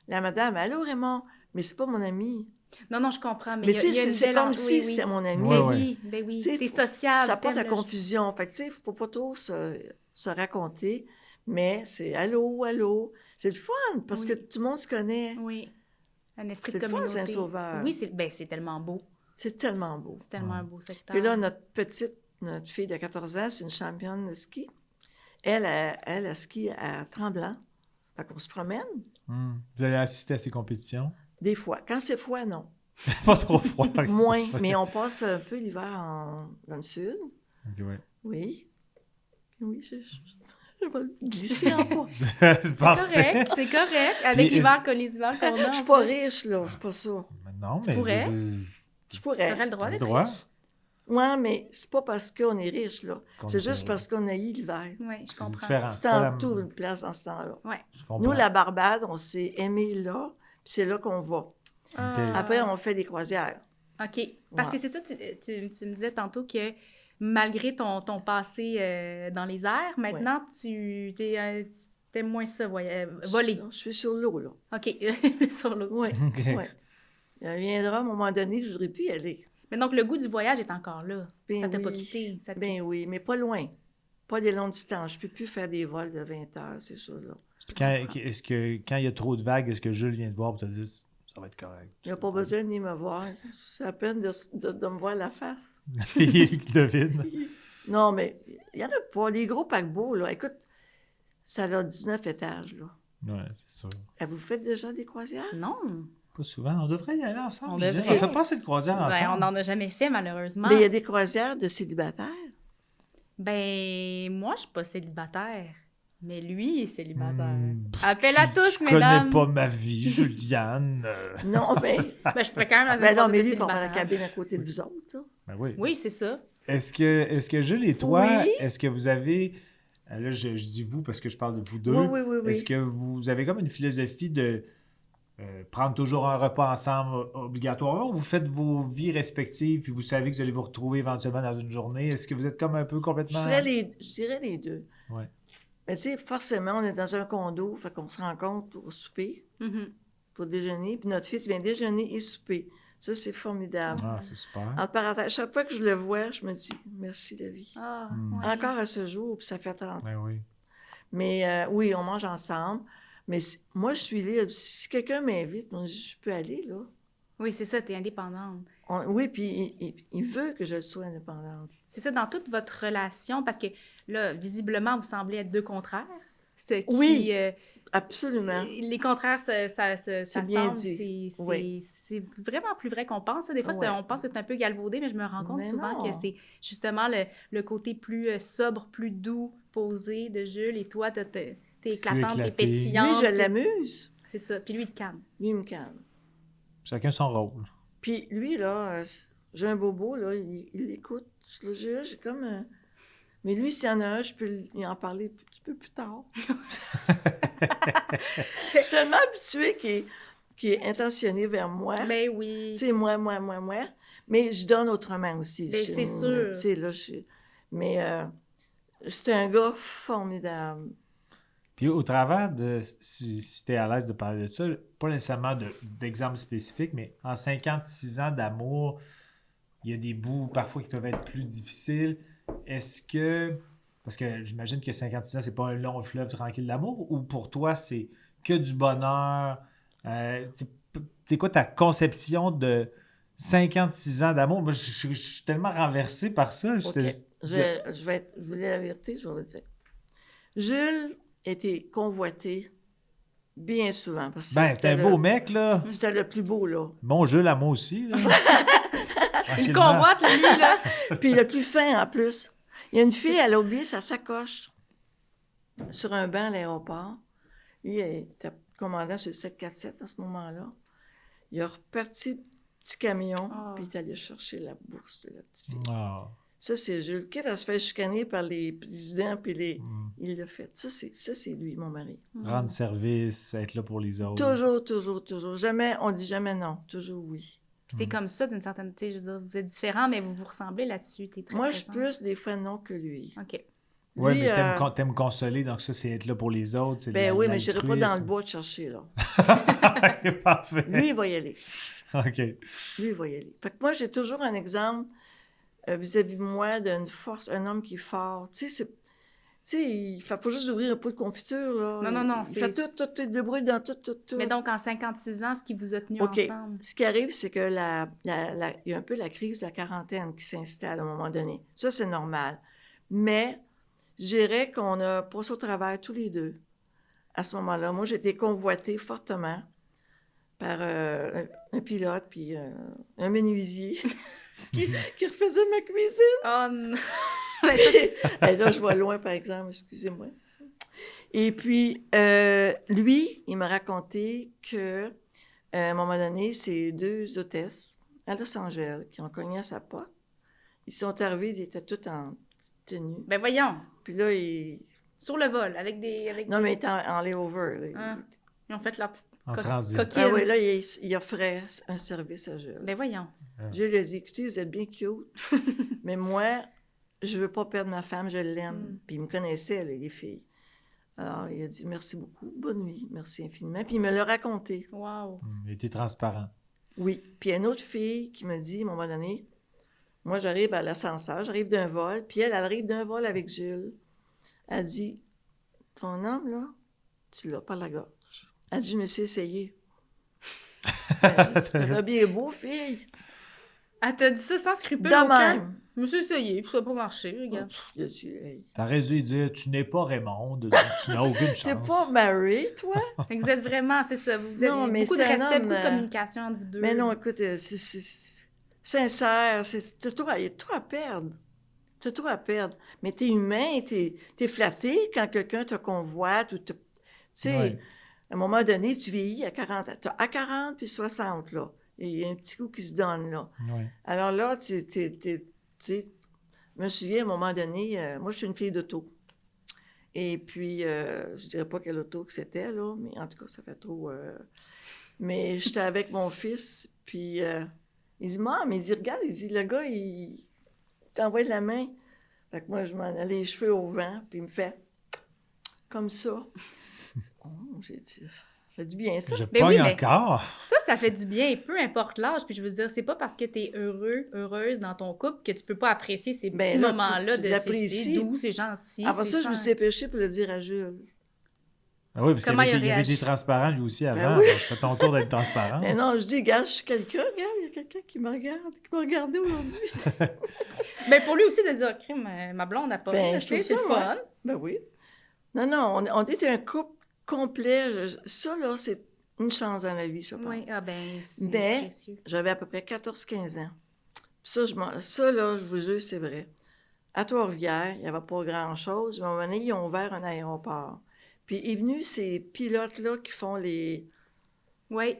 La madame, « Allô, Raymond? » Mais c'est pas mon ami. Non, je comprends. Mais tu sais, c'est comme si c'était mon ami. Ben oui. T'es sociable. Ça porte la confusion. Fait que, tu sais, faut pas trop se raconter. Mais c'est « Allô, allô? » C'est le fun, parce que tout le monde se connaît. Oui. Un esprit de communauté. C'est le fun, Saint-Sauveur. Oui, c'est tellement beau. C'est tellement beau. C'est tellement un beau secteur. Puis là, notre fille de 14 ans, c'est une championne de ski. Elle skie à Tremblant. Fait qu'on se promène. Vous allez assister à ces compétitions? Des fois. Quand c'est froid, non. Pas trop froid. Moins. Mais on passe un peu l'hiver dans le sud. Okay, ouais. Oui. Oui, je vais glisser en face. C'est correct. Avec l'hiver les hivers qu'on a. Je suis pas riche, là. C'est pas ça. Non, tu pourrais. Je pourrais. T'aurais le droit d'être riche. Ouais, mais c'est pas parce qu'on est riche, là. Qu'on C'est est juste riche. parce qu'on a eu l'hiver. Oui, je C'est comprends. différent. C'est pas la- en tout une place dans ce temps-là. Ouais. Je comprends. Nous, la Barbade, on s'est aimés là, puis c'est là qu'on va. Ah. Après, on fait des croisières. OK. Parce Ouais. que c'est ça, tu me disais tantôt que malgré ton passé dans les airs, maintenant, tu t'aimes moins ça, voler. Je suis sur l'eau, là. OK. Sur l'eau. Oui, OK. oui. Il viendra un moment donné que je ne voudrais plus y aller. Mais donc, le goût du voyage est encore là. Ben Ça t'a pas oui. quitté. Ça te- Ben oui, mais pas loin. Pas des longues distances. Je ne peux plus faire des vols de 20 heures, c'est ça, là. Quand il y a trop de vagues, est-ce que Jules vient te voir pour te dire ça va être correct? Il n'a pas besoin de venir me voir. C'est la peine de me voir la face. Il devine. Non, mais il n'y en a pas. Les gros paquebots, là, écoute, ça a 19 étages, là. Ouais, c'est sûr. Vous faites déjà des croisières? Non. Pas souvent. On devrait y aller ensemble. On Julien. devrait. On fait pas cette croisière Ben, ensemble. on n'en a jamais fait, malheureusement. Mais il y a des croisières de célibataires. Ben, moi, je suis pas célibataire. Mais lui, il est célibataire. Hmm. Appel à tous, Tu mesdames. connais pas ma vie, Juliane. Non, mais... Ben, je peux quand même dans ben une non, croisière mais de lui, il prend la célibataire. cabine à côté de vous autres, là. Ben oui. Oui, c'est ça. Est-ce que Jules et toi, Oui. est-ce que vous avez... Là, je dis vous parce que je parle de vous deux. Oui, oui, oui, oui. Est-ce que vous avez comme une philosophie de prendre toujours un repas ensemble obligatoirement ou vous faites vos vies respectives puis vous savez que vous allez vous retrouver éventuellement dans une journée? Est-ce que vous êtes comme un peu complètement... Je dirais les deux. Ouais. Mais tu sais, forcément, on est dans un condo, fait qu'on se rencontre pour souper, Mhm. pour déjeuner, puis notre fils vient déjeuner et souper. Ça, c'est formidable. Ah, c'est super. Entre parenthèses, chaque fois que je le vois, je me dis « Merci, la vie Ah, Hmm. ouais. Encore à ce jour, puis ça fait 30. Ben oui. Mais oui, on mange ensemble. Mais moi, je suis libre. Si quelqu'un m'invite, moi, je peux aller, là. Oui, c'est ça, t'es indépendante. Oui, puis il veut que je sois indépendante. C'est ça, dans toute votre relation, parce que là, visiblement, vous semblez être deux contraires. Ce qui, Oui. Absolument. les contraires, ça bien semble, dit. c'est Oui. c'est vraiment plus vrai qu'on pense. Des fois, Ouais. on pense que c'est un peu galvaudé, mais je me rends compte Mais souvent non. que c'est justement le côté plus sobre, plus doux, posé de Jules. Et toi, t'es éclatante, t'es éclaté. pétillante. Lui, je l'amuse. C'est ça. Puis lui, il te calme. Lui, il me calme. Chacun son rôle. Puis lui, là, j'ai un bobo, là, il écoute. Je le jure, j'ai comme... Mais lui, s'il y en a un, je peux lui en parler un petit peu plus tard. Je suis tellement habituée qu'il est intentionné vers moi. Ben oui. Tu sais, moi. Mais je donne autrement aussi. Ben, c'est sûr. Tu sais, là, mais c'est un gars formidable. Puis au travers de, si tu es à l'aise de parler de ça, pas nécessairement d'exemples spécifiques, mais en 56 ans d'amour, il y a des bouts parfois qui peuvent être plus difficiles. Est-ce que, parce que j'imagine que 56 ans, c'est pas un long fleuve tranquille d'amour, ou pour toi, c'est que du bonheur? C'est quoi ta conception de 56 ans d'amour? Moi, je suis tellement renversé par ça. OK. Je voulais la vérité, je vais le dire. Jules était convoité bien souvent. Parce que Ben, t'es un beau mec, là. C'était le plus beau, là. Bon Jules à moi aussi, là. Il Tranquillement. convoite, lui, là. Puis le plus fin, en plus. Il y a une fille, elle a oublié sa sacoche sur un banc à l'aéroport. Lui, il était commandant sur le 747 à ce moment-là. Il a reparti le petit camion, Ah. puis il est allé chercher la bourse de la petite fille. Ah. Ça, c'est Jules. Quitte à se faire chicaner par les présidents, puis Mm. il l'a fait. Ça, c'est lui, mon mari. Rendre service, être là pour les autres. Toujours. Jamais, on dit jamais non. Toujours oui. Puis t'es comme ça d'une certaine... Tu sais, je veux dire, vous êtes différents, mais vous vous ressemblez là-dessus. T'es très Moi, je suis présente. plus des fois non que lui. OK. Oui, Lui, mais t'aimes consoler, donc ça, c'est être là pour les autres. C'est Ben oui, mais je n'irai pas dans le l'altruisme. bois te chercher, là. Parfait. Lui, il va y aller. OK. Lui, il va y aller. Fait que moi, j'ai toujours un exemple vis-à-vis de moi d'une force, un homme qui est fort. Tu sais, il ne fait pas juste ouvrir un pot de confiture, là. Non, Il fait tout, il débrouille dans tout. Mais donc, en 56 ans, ce qui vous a tenu OK. ensemble... Ce qui arrive, c'est que il y a un peu la crise de la quarantaine qui s'installe à un moment donné. Ça, c'est normal. Mais je dirais qu'on a passé au travers tous les deux à ce moment-là. Moi, j'ai été convoitée fortement par un pilote puis un menuisier qui refaisait ma cuisine. Oh non! Mais ça, c'est- Et là, je vois loin, par exemple, excusez-moi. Et puis, lui, il m'a raconté que à un moment donné, c'est deux hôtesses à Los Angeles qui ont cogné à sa porte. Ils sont arrivés, ils étaient tous en petite tenue. Ben voyons, Puis là, ils... sur le vol, avec des... Non, mais ils étaient en layover. Là. Ah, ils ont fait leur petite En transit. coquine. Ah oui, là, il offrait un service à Jules. Ben voyons. Jules a dit, écoutez, vous êtes bien cute, mais moi, je veux pas perdre ma femme, je l'aime. Puis il me connaissait, là, les filles. Alors, il a dit, merci beaucoup, bonne nuit, merci infiniment. Puis il me l'a raconté. Wow. Il était transparent. Oui. Puis il y a une autre fille qui me dit, à un moment donné, moi, j'arrive à l'ascenseur, j'arrive d'un vol, puis elle arrive d'un vol avec Jules. Elle dit, ton homme, là, tu l'as par la gorge. Elle dit, je me suis essayée. C'est bien beau, fille. Elle t'a dit ça sans scrupule De aucun? même. Je me suis essayé, puis ça n'a pas marché, regarde. Il a dit, hey, T'aurais dû lui dire, tu n'es pas Raymond, tu n'as aucune chance. t'es pas marié, toi? Fait que vous êtes vraiment, c'est ça, vous avez Non, mais beaucoup de c'est un respect, homme, beaucoup de communication entre vous deux. Mais non, écoute, c'est sincère, il y a trop à perdre. T'as trop à perdre. Mais t'es humain, t'es flatté quand quelqu'un te convoite ou te... Tu sais, Ouais. à un moment donné, tu vieillis à 40. T'as à 40 puis 60, là. Il y a un petit coup qui se donne, là. Ouais. Alors là, tu sais, je me souviens, à un moment donné, moi, je suis une fille d'auto. Et puis, je dirais pas quelle auto que c'était, là, mais en tout cas, ça fait trop... Mais j'étais avec mon fils, puis il dit, maman, il dit, regarde, il dit, le gars, il t'envoie de la main. Fait que moi, je m'en allais les cheveux au vent, puis il me fait comme ça. Oh, j'ai dit, ça fait du bien, ça. Je Ben pogne oui, mais- encore. Ça fait du bien, peu importe l'âge. Puis je veux dire, c'est pas parce que t'es heureuse dans ton couple que tu peux pas apprécier ces petits Ben là, moments-là tu de l'apprécies. c'est doux, c'est gentil. Après c'est ça, je me sans- suis dépêchée pour le dire à Jules. Ah oui, parce qu'il Comment avait, il a été- il avait été réagi? transparent lui aussi avant. Ben oui. C'est ton tour d'être transparent. Mais non, je dis, gars, je suis quelqu'un, regarde, il y a quelqu'un qui me regarde, qui m'a regardé aujourd'hui. Ben pour lui aussi de dire, crime, ma blonde n'a pas Ben, ri, je tu sais, trouve c'est ça, le moi. fun. Ben oui. Non, on est un couple complet. Ça, là, c'est une chance dans la vie, je pense. Oui, ah ben, c'est Ben, précieux. j'avais à peu près 14-15 ans. Puis ça, là, je vous jure, c'est vrai. À Trois-Rivières, il n'y avait pas grand-chose, mais à un moment donné, ils ont ouvert un aéroport. Puis est venu ces pilotes-là qui font les... Oui,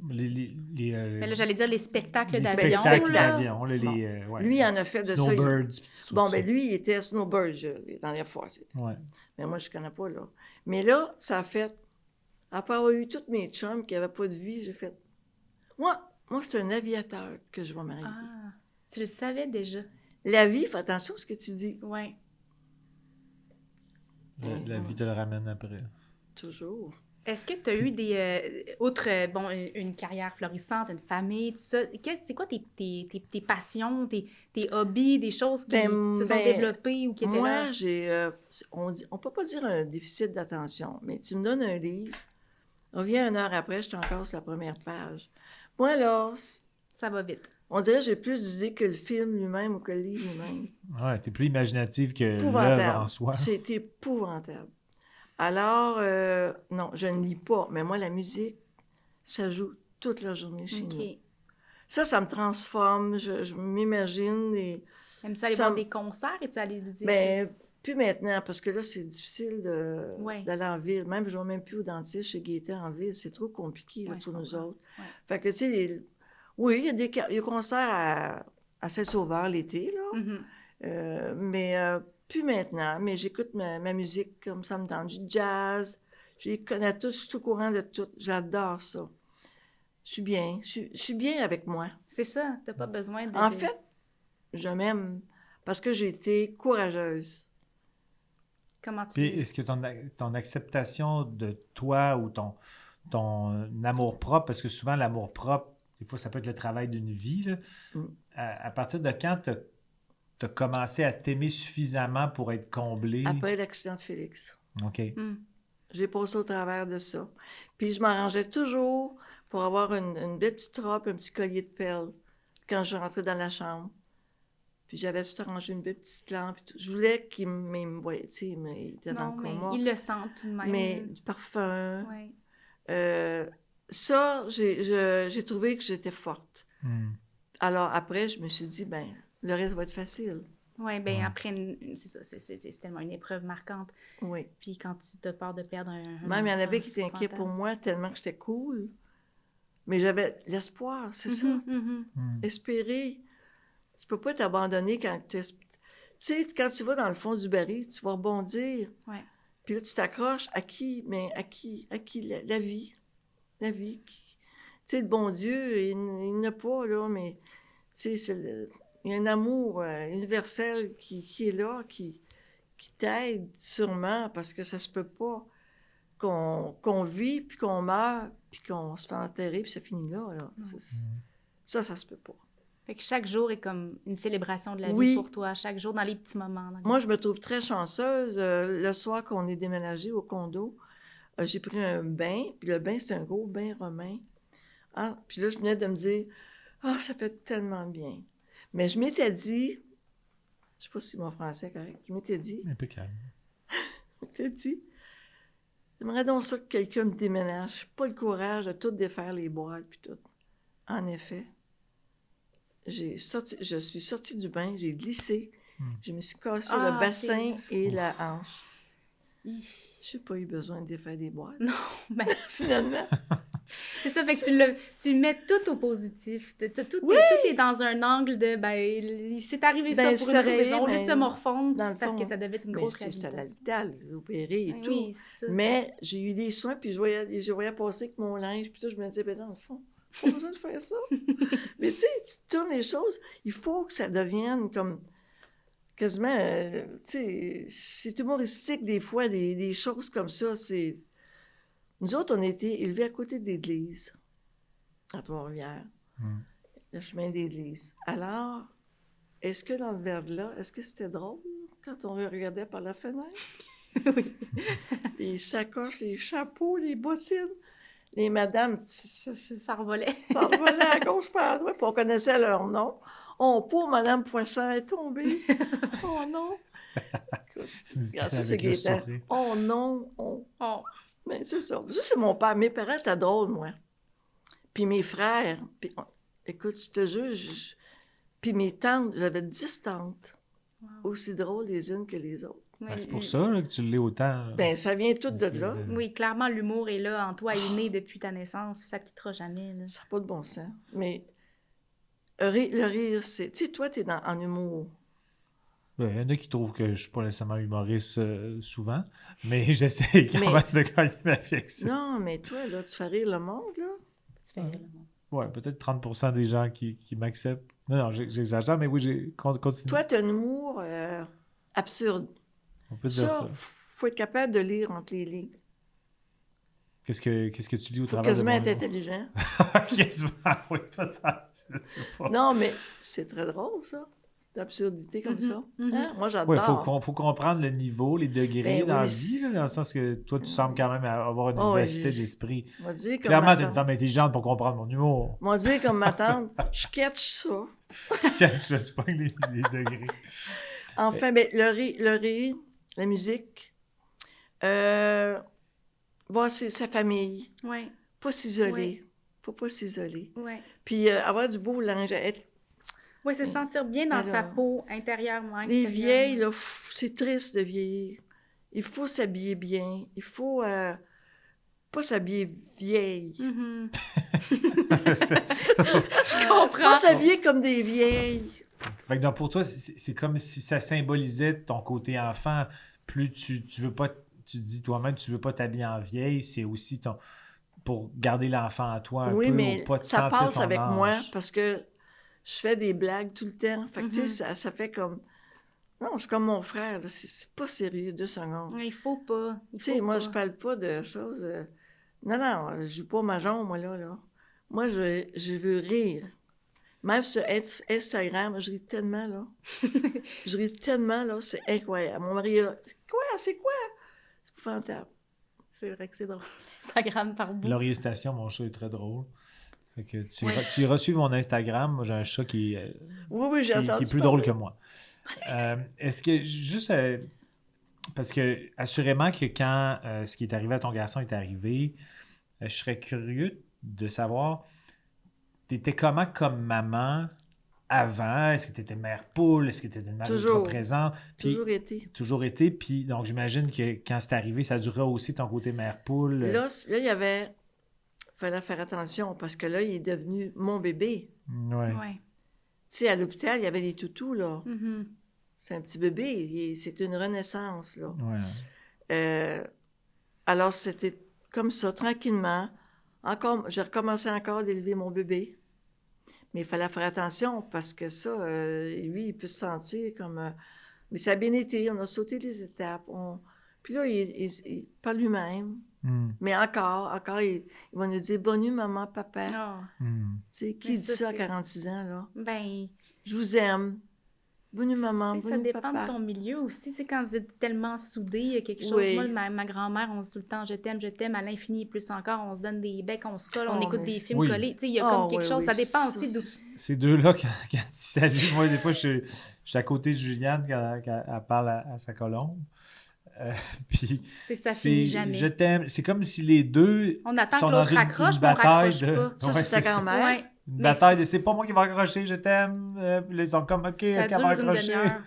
Les, mais là, j'allais dire les spectacles les d'avion. spectacles là. d'avion. Là, Bon. ouais. Lui, il en a fait de ça. Snowbirds. tout Bon, ça. ben lui, il était snowbird dans les fois. Ouais. Mais moi, je ne connais pas, là. Mais là, ça a fait... Après avoir eu tous mes chums qui n'avaient pas de vie, j'ai fait... Moi, c'est un aviateur que je vais marier. Ah, tu le savais déjà. La vie, fais attention à ce que tu dis. Oui. La vie te le ramène après. Toujours. Est-ce que tu as eu des... bon, une carrière florissante, une famille, tout ça. C'est quoi tes passions, tes hobbies, des choses qui se sont développées ou qui étaient là? Moi, j'ai... on peut pas dire un déficit d'attention, mais tu me donnes un livre, on vient une heure après, je t'en casse la première page. Moi, là, Ça va vite. on dirait que j'ai plus d'idées que le film lui-même ou que le livre lui-même. Ouais, t'es plus imaginative que l'œuvre Épouvantable. en soi. C'est épouvantable. Alors, non, je ne lis pas, mais moi, la musique, ça joue toute la journée chez OK. nous. Ça me transforme, je m'imagine et... Aimes-tu aller Ça voir me- des concerts et tu aller dire... Ben, plus maintenant, parce que là, c'est difficile Ouais. d'aller en ville. Même, je ne vais même plus au dentiste chez Gaëtan en ville. C'est trop compliqué là, Ouais, pour je nous comprends. autres. Ouais. Fait que, tu sais, oui, il y a des concerts à Saint-Sauveur l'été, là. Mhm. Mais plus maintenant. Mais j'écoute ma musique comme ça me tente. Du jazz. Je connais tout, je suis au courant de tout. J'adore ça. Je suis bien. Je suis bien avec moi. C'est ça, t'as pas besoin de... En fait, je m'aime parce que j'ai été courageuse. Comment tu... Puis, est-ce que ton acceptation de toi ou ton amour-propre, parce que souvent l'amour-propre, des fois, ça peut être le travail d'une vie, là. Mm. À partir de quand tu as commencé à t'aimer suffisamment pour être comblé? Après l'accident de Félix. OK. Hmm. J'ai passé au travers de ça. Puis je m'arrangeais toujours pour avoir une belle petite robe, un petit collier de perles quand je rentrais dans la chambre. Puis j'avais tout arrangé, une belle petite lampe. Et tout. Je voulais qu'il me voyait, tu sais, il était dans Non, le mais coma. ils le sentent tout de même. Mais du parfum. Ouais. Ça, j'ai trouvé que j'étais forte. Hmm. Alors après, je me suis dit, ben le reste va être facile. Oui, bien Ouais. après, c'est ça, c'est tellement une épreuve marquante. Oui. Puis quand tu as peur de perdre un Même il y en enfant, avait qui c'est étaient inquiets pour épouvantable. moi tellement que j'étais cool. Mais j'avais l'espoir, c'est ça. Mhm, mhm. Hmm. Espérer. Tu Tu peux pas t'abandonner quand tu sais, quand tu vas dans le fond du baril, tu vas rebondir. Ouais. Puis là, tu t'accroches à qui? Mais à qui? La vie. La vie. Tu sais, le bon Dieu, il n'a pas, là, mais tu sais, il y a un amour universel qui est là, qui t'aide sûrement, parce que ça se peut pas qu'on vit, puis qu'on meurt, puis qu'on se fait enterrer, puis ça finit là. Ça se peut pas. Fait que chaque jour est comme une célébration de la Oui. vie pour toi, chaque jour dans les petits moments. Moi, je me trouve très chanceuse. Le soir qu'on est déménagé au condo, j'ai pris un bain, puis le bain, c'était un gros bain romain. Ah, puis là, je venais de me dire, ça fait tellement bien. Mais je m'étais dit, je sais pas si mon français est correct, je m'étais dit, Impeccable. j'aimerais donc ça que quelqu'un me déménage. J'ai pas le courage de tout défaire les boîtes, puis tout. En effet, je suis sortie du bain, j'ai glissé, je me suis cassé le bassin et la hanche. J'ai pas eu besoin de défaire des boîtes. Non, ben... Finalement. C'est ça, fait que tu mets tout au positif. Tout est dans un angle de, il s'est arrivé ça pour une raison. Au lieu de se morfondre, parce que ça devait être une grosse réalité. J'étais à l'hôpital, opéré et tout. Oui, c'est ça. Mais j'ai eu des soins, puis je voyais passer avec mon linge, puis tout, je me disais, dans le fond, pas besoin de faire ça. Mais tu sais, tu tournes les choses, il faut que ça devienne comme quasiment, tu sais, c'est humoristique des fois, des choses comme ça, c'est... Nous autres, on a été élevés à côté de l'église, à Trois-Rivières, le chemin d'église. Alors, est-ce que dans le verre-là, est-ce que c'était drôle quand on regardait par la fenêtre? Oui. Les sacoches, les chapeaux, les bottines, les madames, Ça revolait. ça revolait à gauche par à droite, puis on connaissait leur nom. Oh, pauvre Madame Poisson est tombée. Oh non! Regarde, ça, c'est Gaëtan. Oh non! Oh. Mais c'est ça. Ça, c'est mon père. Mes parents étaient drôles, moi. Puis mes frères. Puis, écoute, je te jure, puis mes tantes, j'avais 10 tantes. Wow. Aussi drôles les unes que les autres. Ben, c'est pour ça là, que tu l'es autant. Ben, ça vient tout de là. Oui, clairement, l'humour est là en toi, il est né depuis ta naissance, ça ne quittera jamais. Là. Ça n'a pas de bon sens. Mais le rire, c'est... Tu sais, toi, tu es en humour. Il y en a qui trouvent que je ne suis pas nécessairement humoriste souvent, mais j'essaie quand même de gagner ma vie. Non, mais toi, là, tu fais rire le monde, là. Tu fais rire le monde. Oui, peut-être 30% des gens qui m'acceptent. Non, j'exagère, mais oui, continue. Toi, tu as un humour absurde. On peut dire ça. Faut être capable de lire entre les lignes. Qu'est-ce que tu lis au travers de mon nom? Faut quasiment être intelligent. Quasiment, oui, peut-être. Non, mais c'est très drôle, ça. D'absurdité comme ça. Hein? Moi, j'adore. Oui, faut comprendre le niveau, les degrés dans la vie, là, dans le sens que toi, tu sembles quand même avoir une vivacité d'esprit. Clairement, tu es une femme intelligente pour comprendre mon humour. Moi, dire comme ma tante, je catch ça. Je catch ça, c'est pas les degrés. Enfin, mais le rire, la musique, voir sa famille. Oui. Pas s'isoler. Faut pas s'isoler. Oui. Puis avoir du beau linge, oui, se sentir bien dans sa peau, intérieurement, extérieurement. Les vieilles, là, c'est triste de vieillir. Il faut s'habiller bien. Il faut pas s'habiller vieille. Mm-hmm. Je comprends. Pas s'habiller comme des vieilles. Fait que donc pour toi, c'est comme si ça symbolisait ton côté enfant. Plus tu veux pas, tu dis toi-même, tu veux pas t'habiller en vieille, c'est aussi pour garder l'enfant à toi un peu, mais ou pas te ça sentir passe ton avec âge. moi parce que je fais des blagues tout le temps. Fait que, tu sais, ça fait comme... Non, je suis comme mon frère. Là. C'est pas sérieux, 2 secondes. Il faut pas. Tu sais, moi, je parle pas de choses... Non, je joue pas ma jambe, moi, là. Moi, je veux rire. Même sur Instagram, je ris tellement, là. Je ris tellement, là, c'est incroyable. Mon mari, là, c'est quoi? C'est épouvantable. C'est vrai que c'est drôle. Instagram par bout. Laurier Station, mon chat est très drôle. Fait que tu iras suivre mon Instagram. Moi, j'ai un chat qui est plus drôle que moi. Est-ce que, juste... parce que, assurément que quand ce qui est arrivé à ton garçon est arrivé, je serais curieux de savoir, t'étais comment comme maman avant? Est-ce que t'étais mère poule? Est-ce que t'étais une mère ultra présente? Puis, toujours été. Puis, donc, j'imagine que quand c'est arrivé, ça durait aussi ton côté mère poule. Là, il y avait... fallait faire attention parce que là, il est devenu mon bébé. Oui. sais, à l'hôpital, il y avait des toutous, là. Mhm. C'est un petit bébé, c'est une renaissance, là. Ouais. Alors, c'était comme ça, tranquillement. J'ai recommencé encore d'élever mon bébé. Mais il fallait faire attention parce que ça, lui, il peut se sentir comme... Mais ça a bien été, on a sauté des étapes. Puis là, il parle lui-même. Mais encore, il va nous dire « Bonne nuit, maman, papa. Ah. Tu sais, qui Mais dit ça, ça à c'est- 46 ans, là? Ben, Je vous aime. Bonne nuit, maman. ça Bonne nuit, dépend papa. de ton milieu aussi. C'est quand vous êtes tellement soudés, il y a quelque chose. Oui. Moi, ma grand-mère, on se dit tout le temps, je t'aime, à l'infini et plus encore. On se donne des becs, on se colle, on Oh, écoute mais- des films Oui. collés. Tu sais, il y a Ah, comme quelque oui, chose. oui, Ça dépend ça, aussi d'où. Ces deux-là, quand ils s'allument, moi, des fois, je suis à côté de Juliane quand elle parle à sa colombe. Puis Ça finit jamais. Je t'aime. C'est comme si les deux On attend sont que dans l'autre raccroche, une mais on bataille raccroche de... pas. Ça, Ouais, c'est ta ça. grand-mère. Ouais. Une Mais bataille de c'est- c'est pas moi qui vais accrocher, je t'aime. Puis là, ils sont comme, OK, est-ce Ça qu'elle va dure une accrocher? demi-heure.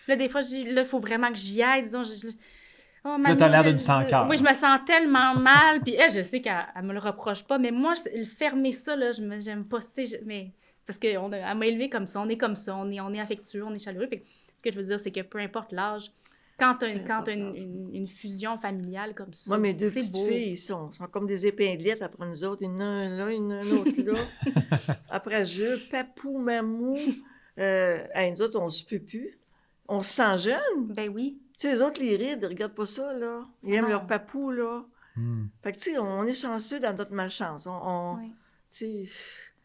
Là, des fois, il faut vraiment que j'y aille. Disons, oh, Là, mamie, t'as l'air je- d'une sans-cœur. Oui, je me sens tellement mal. Puis elle, je sais qu'elle me le reproche pas. Mais moi, le fermer ça, là, j'aime pas. Tu sais, mais parce qu'elle m'a élevé comme ça. On est comme ça. On est affectueux, on est chaleureux. Fait que ce que je veux dire, c'est que peu importe l'âge, quand tu as une fusion familiale comme ça, Moi, mes deux c'est petites beau. filles, ils sont comme des épinglettes après nous autres. Une là, une autre là. Après, papou, mamou. Nous autres, on se peut plus. On se sent jeune. Ben oui. Tu sais, les autres, les rides, regarde pas ça, là. Ils aiment Non. leur papou, là. Hmm. Fait que, tu sais, on est chanceux dans notre malchance. Oui. Tu sais,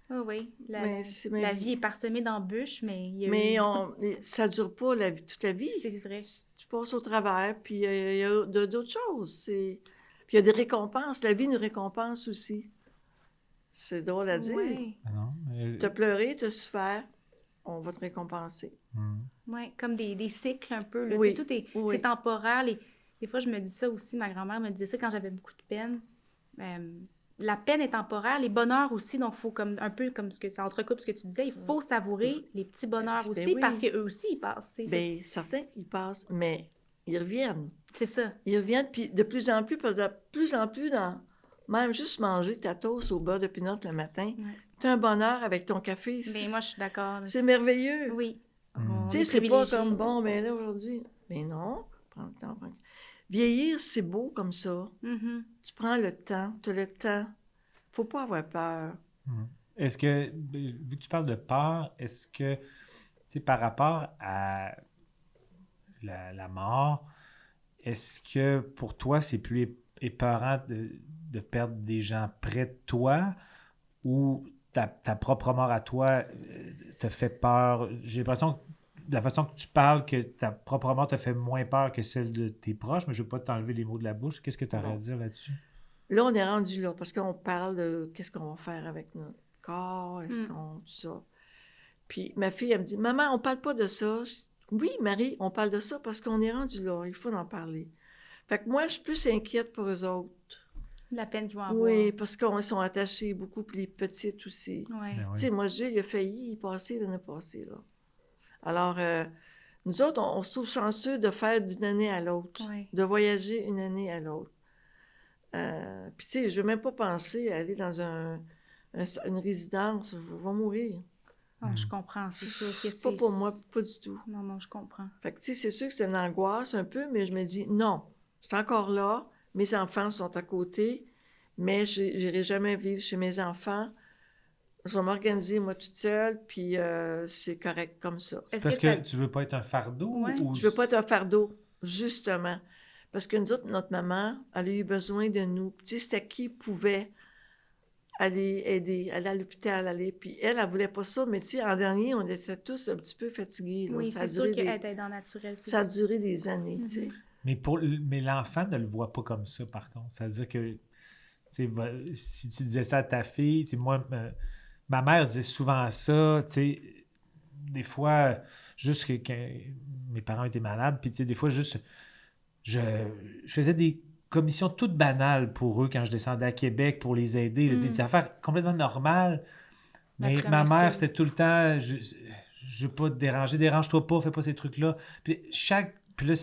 Oh, oui. Mais La vie est parsemée d'embûches, mais il y a mais eu... ça dure pas toute la vie. C'est vrai. Tu passes au travers, puis il y a d'autres choses. Puis il y a des récompenses. La vie nous récompense aussi. C'est drôle à dire. Ouais. Ah non, mais... T'as pleuré, t'as souffert, on va te récompenser. Hmm. Ouais, comme des cycles un peu. Là. Oui, Tu sais, tout est, oui. c'est temporaire. Des fois, je me dis ça aussi. Ma grand-mère me disait ça quand j'avais beaucoup de peine. La peine est temporaire, les bonheurs aussi. Donc, il faut un peu comme ce que ça entrecoupe ce que tu disais. Il faut savourer les petits bonheurs Ben aussi oui. parce qu'eux aussi, ils passent. Tu sais. Bien, certains qui passent, mais ils reviennent. C'est ça. Ils reviennent, puis de plus en plus, parce que de plus en plus, même juste manger ta toast au beurre de pinot le matin, Ouais. t'as un bonheur avec ton café. Mais moi, je suis d'accord. C'est merveilleux. Oui. Mm. On Tu est sais, c'est pas privilégiés. comme, bon, mais là, aujourd'hui, mais non, prends le temps. Vieillir, c'est beau comme ça. Mhm. Tu prends le temps, tu as le temps. Faut pas avoir peur. Est-ce que, vu que tu parles de peur, est-ce que, tu sais, par rapport à la mort, est-ce que pour toi, c'est plus épeurant de perdre des gens près de toi ou ta propre mort à toi te fait peur? J'ai l'impression que de la façon que tu parles, que ta propre mort te fait moins peur que celle de tes proches, mais je ne veux pas t'enlever les mots de la bouche. Qu'est-ce que tu aurais à dire là-dessus? Là, on est rendu là parce qu'on parle de qu'est-ce qu'on va faire avec notre corps, est-ce qu'on... tout ça. Puis ma fille, elle me dit, « Maman, on parle pas de ça. » Je dis, « Oui, Marie, on parle de ça parce qu'on est rendu là. Il faut en parler. » Fait que moi, je suis plus inquiète pour eux autres. La peine qu'ils vont avoir. Oui, parce qu'ils sont attachés beaucoup, puis les petites aussi. Ouais. Ben Tu sais, moi, Gilles, il a failli y passer l'année passée, là. Alors, nous autres, on se trouve chanceux de faire d'une année à l'autre, Ouais. de voyager une année à l'autre. Puis, tu sais, je ne veux même pas penser à aller dans une résidence. Je vais mourir. Ah, je comprends, c'est sûr que Pas c'est... pour moi, pas du tout. Non, non, je comprends. Fait que, tu sais, c'est sûr que c'est une angoisse un peu, mais je me dis, non, je suis encore là, mes enfants sont à côté, mais je n'irai jamais vivre chez mes enfants. Je vais m'organiser, moi, toute seule, puis c'est correct comme ça. Est-ce Parce que que t'as- tu veux pas être un fardeau? Ouais. Ou... Je veux pas être un fardeau, justement. Parce que nous autres, notre maman, elle a eu besoin de nous. Tu sais, c'était qui pouvait aller aider, aller à l'hôpital, aller. Puis elle voulait pas ça, mais tu sais, en dernier, on était tous un petit peu fatigués. Là. Oui, Ça a c'est sûr duré qu'être aidant naturel, c'est ça a difficile. duré des années, tu sais. Mais l'enfant ne le voit pas comme ça, par contre. C'est-à-dire que, tu sais, si tu disais ça à ta fille, tu sais, moi, ma mère disait souvent ça, tu sais, des fois, juste que mes parents étaient malades, puis tu sais, des fois, juste, je faisais des commissions toutes banales pour eux quand je descendais à Québec pour les aider, des affaires complètement normales. La Mais ma traversée. mère, c'était tout le temps, je veux pas te déranger, dérange-toi pas, fais pas ces trucs-là. Puis là,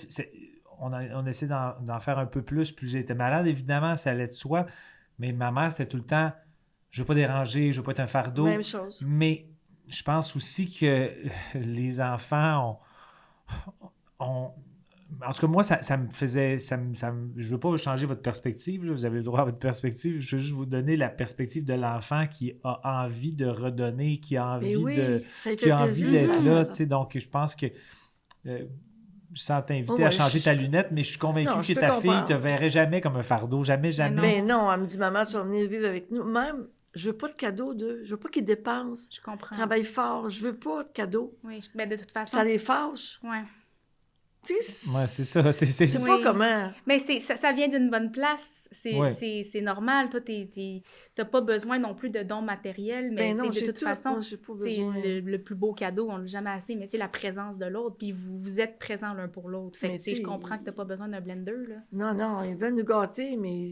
on essaie d'en faire un peu plus elle était malade, évidemment, ça allait de soi. Mais ma mère, c'était tout le temps, je veux pas déranger, je veux pas être un fardeau. Même chose. Mais je pense aussi que les enfants en tout cas, moi, ça me faisait... je ne veux pas changer votre perspective, là, vous avez le droit à votre perspective. Je veux juste vous donner la perspective de l'enfant qui a envie de redonner, qui a envie, ça lui qui fait a envie plaisir. d'être là. Tu sais, donc, je pense que... sans t'inviter à changer ta lunette, mais je suis convaincu que ta fille ne te verrait jamais comme un fardeau. Jamais. Mais non, elle me dit, maman, tu vas venir vivre avec nous. Même, je veux pas de cadeau d'eux. Je veux pas qu'ils dépensent. Je comprends. Travaille fort. Je veux pas de cadeau. Oui, mais de toute façon... Ça les fâche. Oui. Tu sais, ouais, c'est ça. C'est pas comment. Mais ça vient d'une bonne place. C'est normal. Toi, t'as pas besoin non plus de dons matériels, mais non, de toute façon, c'est le plus beau cadeau, on le dit jamais assez, mais la présence de l'autre, puis vous êtes présents l'un pour l'autre. Fait que je comprends que t'as pas besoin d'un blender, là. Non, ils veulent nous gâter, mais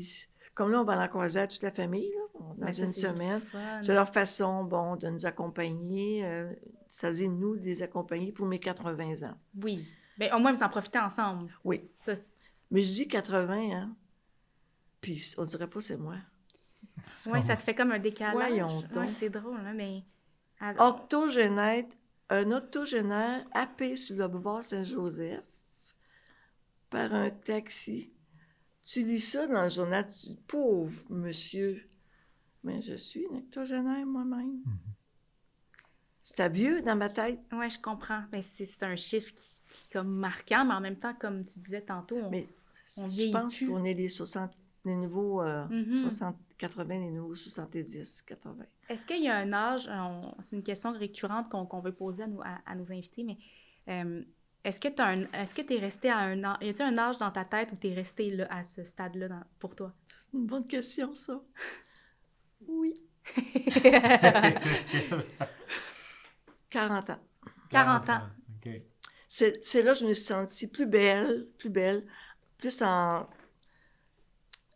comme là, on va l'encourager à toute la famille, là, dans une semaine. C'est leur façon, de nous accompagner, c'est-à-dire nous, de les accompagner pour mes 80 ans. Oui. Bien, au moins, vous en profitez ensemble. Oui. Mais je dis 80, hein. Puis on dirait pas c'est moi. Oui, ça te fait comme un décalage. Voyons donc. Ouais, c'est drôle, hein, mais... Octogénaire, un octogénaire happé sur le boulevard Saint-Joseph par un taxi. Tu lis ça dans le journal, tu dis, pauvre monsieur. Mais je suis un octogénaire moi-même. C'était vieux dans ma tête. Oui, je comprends. Mais c'est un chiffre qui est comme marquant, mais en même temps, comme tu disais tantôt, on je pense qu'on est les nouveaux 60, 80, les nouveaux 70, 80. Est-ce qu'il y a un âge, c'est une question récurrente qu'on veut poser à nos invités, mais est-ce que tu es resté à un âge, y a-t-il un âge dans ta tête où tu es resté là, à ce stade-là pour toi? Une bonne question, ça. Oui. 40 ans. 40 ans. OK. C'est là que je me suis sentie plus belle, plus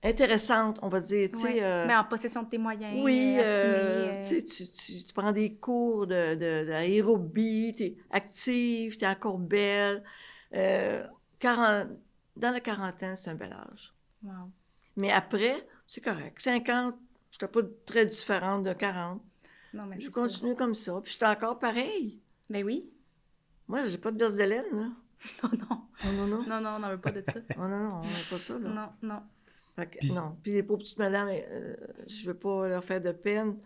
intéressante, on va dire. Mais en possession de tes moyens. Oui, assumés, tu prends des cours d'aérobie, tu es active, tu es encore belle. Dans la quarantaine, c'est un bel âge. Wow. Mais après, c'est correct. 50, je n'étais pas très différente de 40. Non, mais je continue comme ça. Puis j'étais encore pareil. Ben oui. Moi, j'ai pas de berce d'haleine, là. Non, on n'en veut pas de ça. Non, on n'a pas ça, là. Non. Non. Puis les pauvres petites madames, je veux pas leur faire de peine.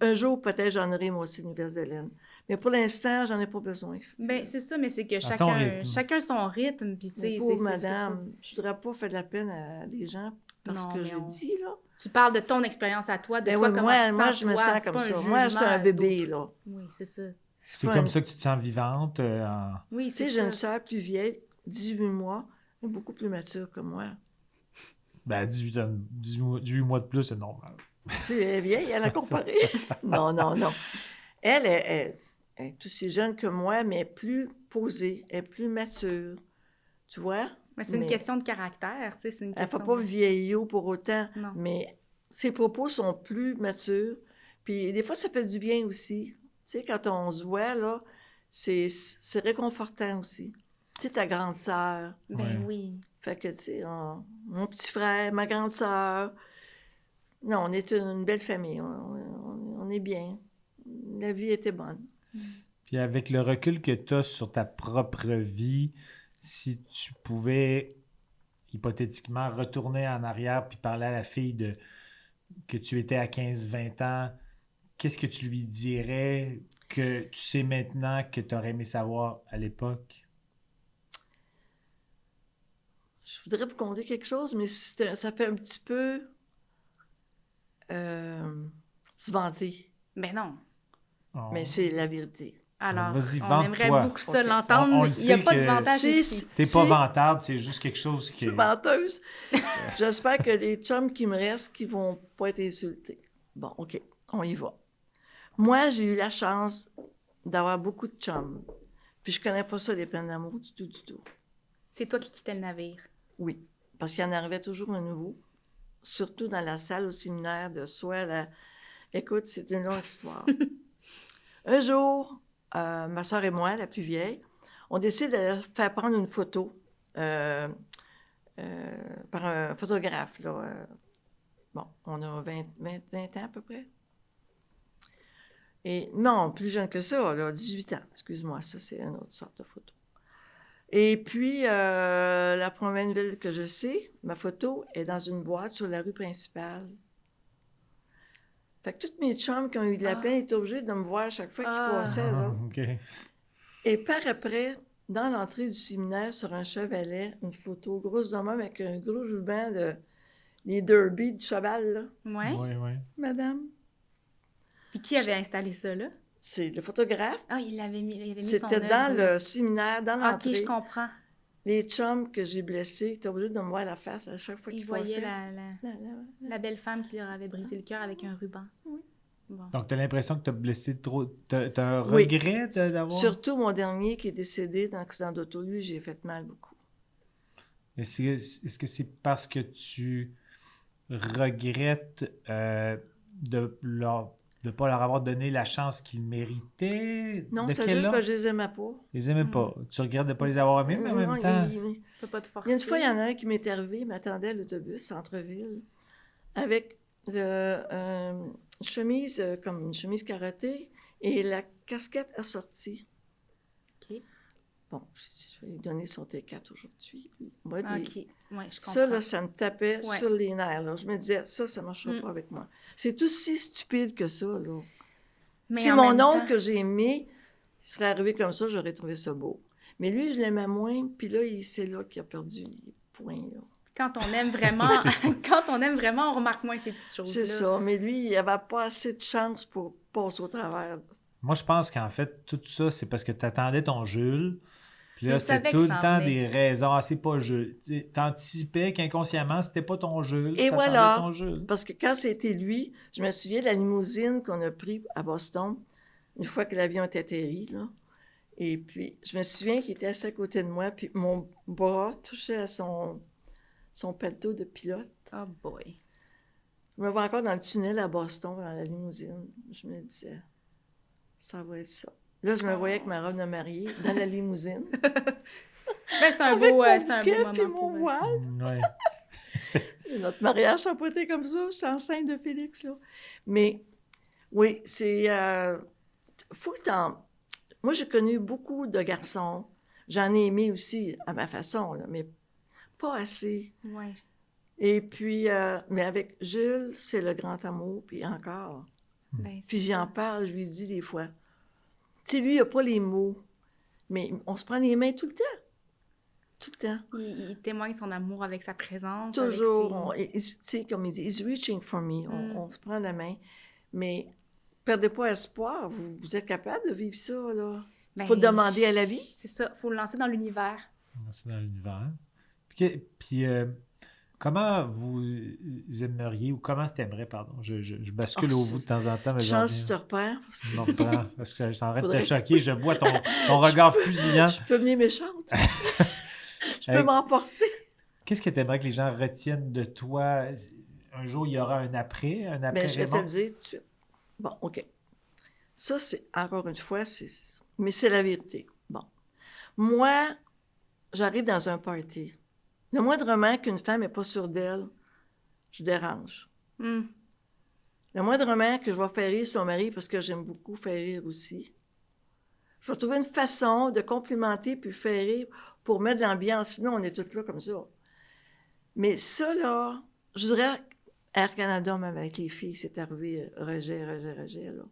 Un jour, peut-être, j'en aurai, moi aussi, une berce d'haleine. Mais pour l'instant, j'en ai pas besoin. Ben, c'est ça, mais c'est que chacun son rythme. Puis, tu sais, pauvre madame, je voudrais pas faire de la peine à des gens parce que je dis, là. Tu parles de ton expérience à toi, toi, comment moi, je me sens comme ça. Moi, j'étais un bébé, là. Oui, c'est ça. C'est comme ça que tu te sens vivante. Oui, c'est ça. J'ai une sœur plus vieille, 18 mois, beaucoup plus mature que moi. Ben, 18 mois de plus, c'est normal. Elle est vieille, elle a comparé. Non. Elle est aussi jeune que moi, mais plus posée, elle est plus mature. Tu vois? Mais c'est une question de caractère, tu sais, c'est une question... Elle ne fait pas vieillot pour autant, non. Mais ses propos sont plus matures. Puis des fois, ça fait du bien aussi. Tu sais, quand on se voit, là, c'est réconfortant aussi. Tu sais, ta grande sœur. Ben oui. Fait que, tu sais, mon petit frère, ma grande sœur. Non, on est une belle famille. On est bien. La vie était bonne. Puis avec le recul que tu as sur ta propre vie, si tu pouvais hypothétiquement retourner en arrière puis parler à la fille que tu étais à 15-20 ans, qu'est-ce que tu lui dirais que tu sais maintenant que tu aurais aimé savoir à l'époque? Je voudrais vous conter quelque chose, mais ça fait un petit peu se vanter. Ben non. Oh. Mais c'est la vérité. Alors, vas-y, on aimerait beaucoup ça Okay. l'entendre, mais il n'y a pas de vantage ici. T'es pas vantarde, c'est juste quelque chose qui... Je suis menteuse. J'espère que les chums qui me restent, qui vont pas être insultés. Bon, OK, on y va. Moi, j'ai eu la chance d'avoir beaucoup de chums. Puis je connais pas ça, les peines d'amour, du tout. C'est toi qui quittais le navire. Oui, parce qu'il en arrivait toujours un nouveau. Surtout dans la salle au séminaire de soie. Écoute, c'est une longue histoire. Un jour, ma soeur et moi, la plus vieille, on décide de faire prendre une photo par un photographe. Là, bon, on a 20 ans à peu près. Et non, plus jeune que ça, là, 18 ans. Excuse-moi, ça, c'est une autre sorte de photo. Et puis, la première nouvelle que je sais, ma photo est dans une boîte sur la rue principale. Fait que tous mes chums qui ont eu de la peine étaient obligés de me voir à chaque fois qu'ils passaient. Là. OK. Et par après, dans l'entrée du séminaire, sur un chevalet, une photo grosse de même avec un gros ruban des derbies du cheval, là. Ouais. Oui. Madame. Puis qui avait installé ça, là? C'est le photographe. Ah, il avait mis son C'était dans œuvre, là. le séminaire, dans l'entrée. OK, je comprends. Les chums que j'ai blessés étaient obligés de me voir la face à chaque fois Il qu'ils voyait passaient. la belle femme qui leur avait brisé le cœur avec un ruban. Oui. Bon. Donc, tu as l'impression que tu as blessé trop. Tu as un Oui. regret d'avoir. Surtout mon dernier qui est décédé dans l'accident d'auto, lui, j'ai fait mal beaucoup. Est-ce que c'est parce que tu regrettes de ne pas leur avoir donné la chance qu'ils méritaient? Non, De c'est quel juste ordre? parce que je les aimais pas. Je les aimais pas. Tu regrettes de ne pas les avoir aimés, mais en Non, même temps. Faut pas te forcer. Il y a une fois, il y en a un qui m'est arrivé, il m'attendait à l'autobus, centre-ville, avec une chemise, comme une chemise carottée, et la casquette assortie. OK. Bon, je vais lui donner son T4 aujourd'hui. Moi, OK. Ouais, je comprends. ça, là, ça me tapait Ouais. sur les nerfs. Là. Je me disais, ça ne marchera pas avec moi. C'est aussi stupide que ça. Là. Mais Si en mon même oncle temps- que j'ai aimé serait arrivé comme ça, j'aurais trouvé ça beau. Mais lui, je l'aimais moins, puis là, c'est là qu'il a perdu les points. Là. Quand on aime vraiment, on remarque moins ces petites choses-là. C'est ça. Mais lui, il n'avait pas assez de chance pour passer au travers. Moi, je pense qu'en fait, tout ça, c'est parce que tu attendais ton Jules. Puis là, Il c'était savait tout qu'il le s'en temps venait. des raisons. Ah, c'est pas Jules. Tu anticipais qu'inconsciemment, c'était pas ton Jules. Et T'attendais voilà. ton Jules. Parce que quand c'était lui, je me souviens de la limousine qu'on a prise à Boston, une fois que l'avion était atterri, là. Et puis, je me souviens qu'il était assis à côté de moi, puis mon bras touchait à son paletot de pilote. Oh boy. Je me vois encore dans le tunnel à Boston, dans la limousine. Je me disais, ça va être ça. Là, je me voyais avec ma robe de mariée dans la limousine. Ben, c'est un beau, c'est un beau bouquet, moment puis pour mon eux. voile. Ouais. Et notre mariage n'a pas été comme ça. Je suis enceinte de Félix, là. Mais oui, c'est... faut que moi, j'ai connu beaucoup de garçons. J'en ai aimé aussi à ma façon, là, mais pas assez. Ouais. Et puis, mais avec Jules, c'est le grand amour, puis encore. Ben, Puis c'est j'en ça. parle, je lui dis des fois. Tu sais, lui, il n'a pas les mots, mais on se prend les mains tout le temps. Tout le temps. Il témoigne son amour avec sa présence. Toujours. avec Tu sais, comme il dit, he's reaching for me. Mm. On se prend la main. Mais perdez pas espoir. Vous êtes capable de vivre ça, là. Ben, Faut demander à la vie. C'est ça. Faut le lancer dans l'univers. C'est dans l'univers. Puis, comment vous aimeriez, ou comment t'aimerais, pardon, je bascule Oh, au bout de temps en temps, mais j'en Chance, tu te repères. Parce que Je m'en reprends, parce que je suis en train de te Faudrait- choquer, je vois ton regard fusillant. je peux venir méchante. Je peux Hey, m'emporter. Qu'est-ce que tu aimerais que les gens retiennent de toi? Un jour, il y aura un après Ben, je vais te Raymond? le dire tout de suite. Bon, OK. Ça, c'est, encore une fois, mais c'est la vérité. Bon. Moi, j'arrive dans un party. Le moindrement qu'une femme n'est pas sûre d'elle, je dérange. Hmm. Le moindrement que je vais faire rire son mari, parce que j'aime beaucoup faire rire aussi, je vais trouver une façon de complimenter puis faire rire pour mettre de l'ambiance. Sinon, on est toutes là comme ça. Mais ça, là, je voudrais... Air Canada, même avec les filles, c'est arrivé rejet, là.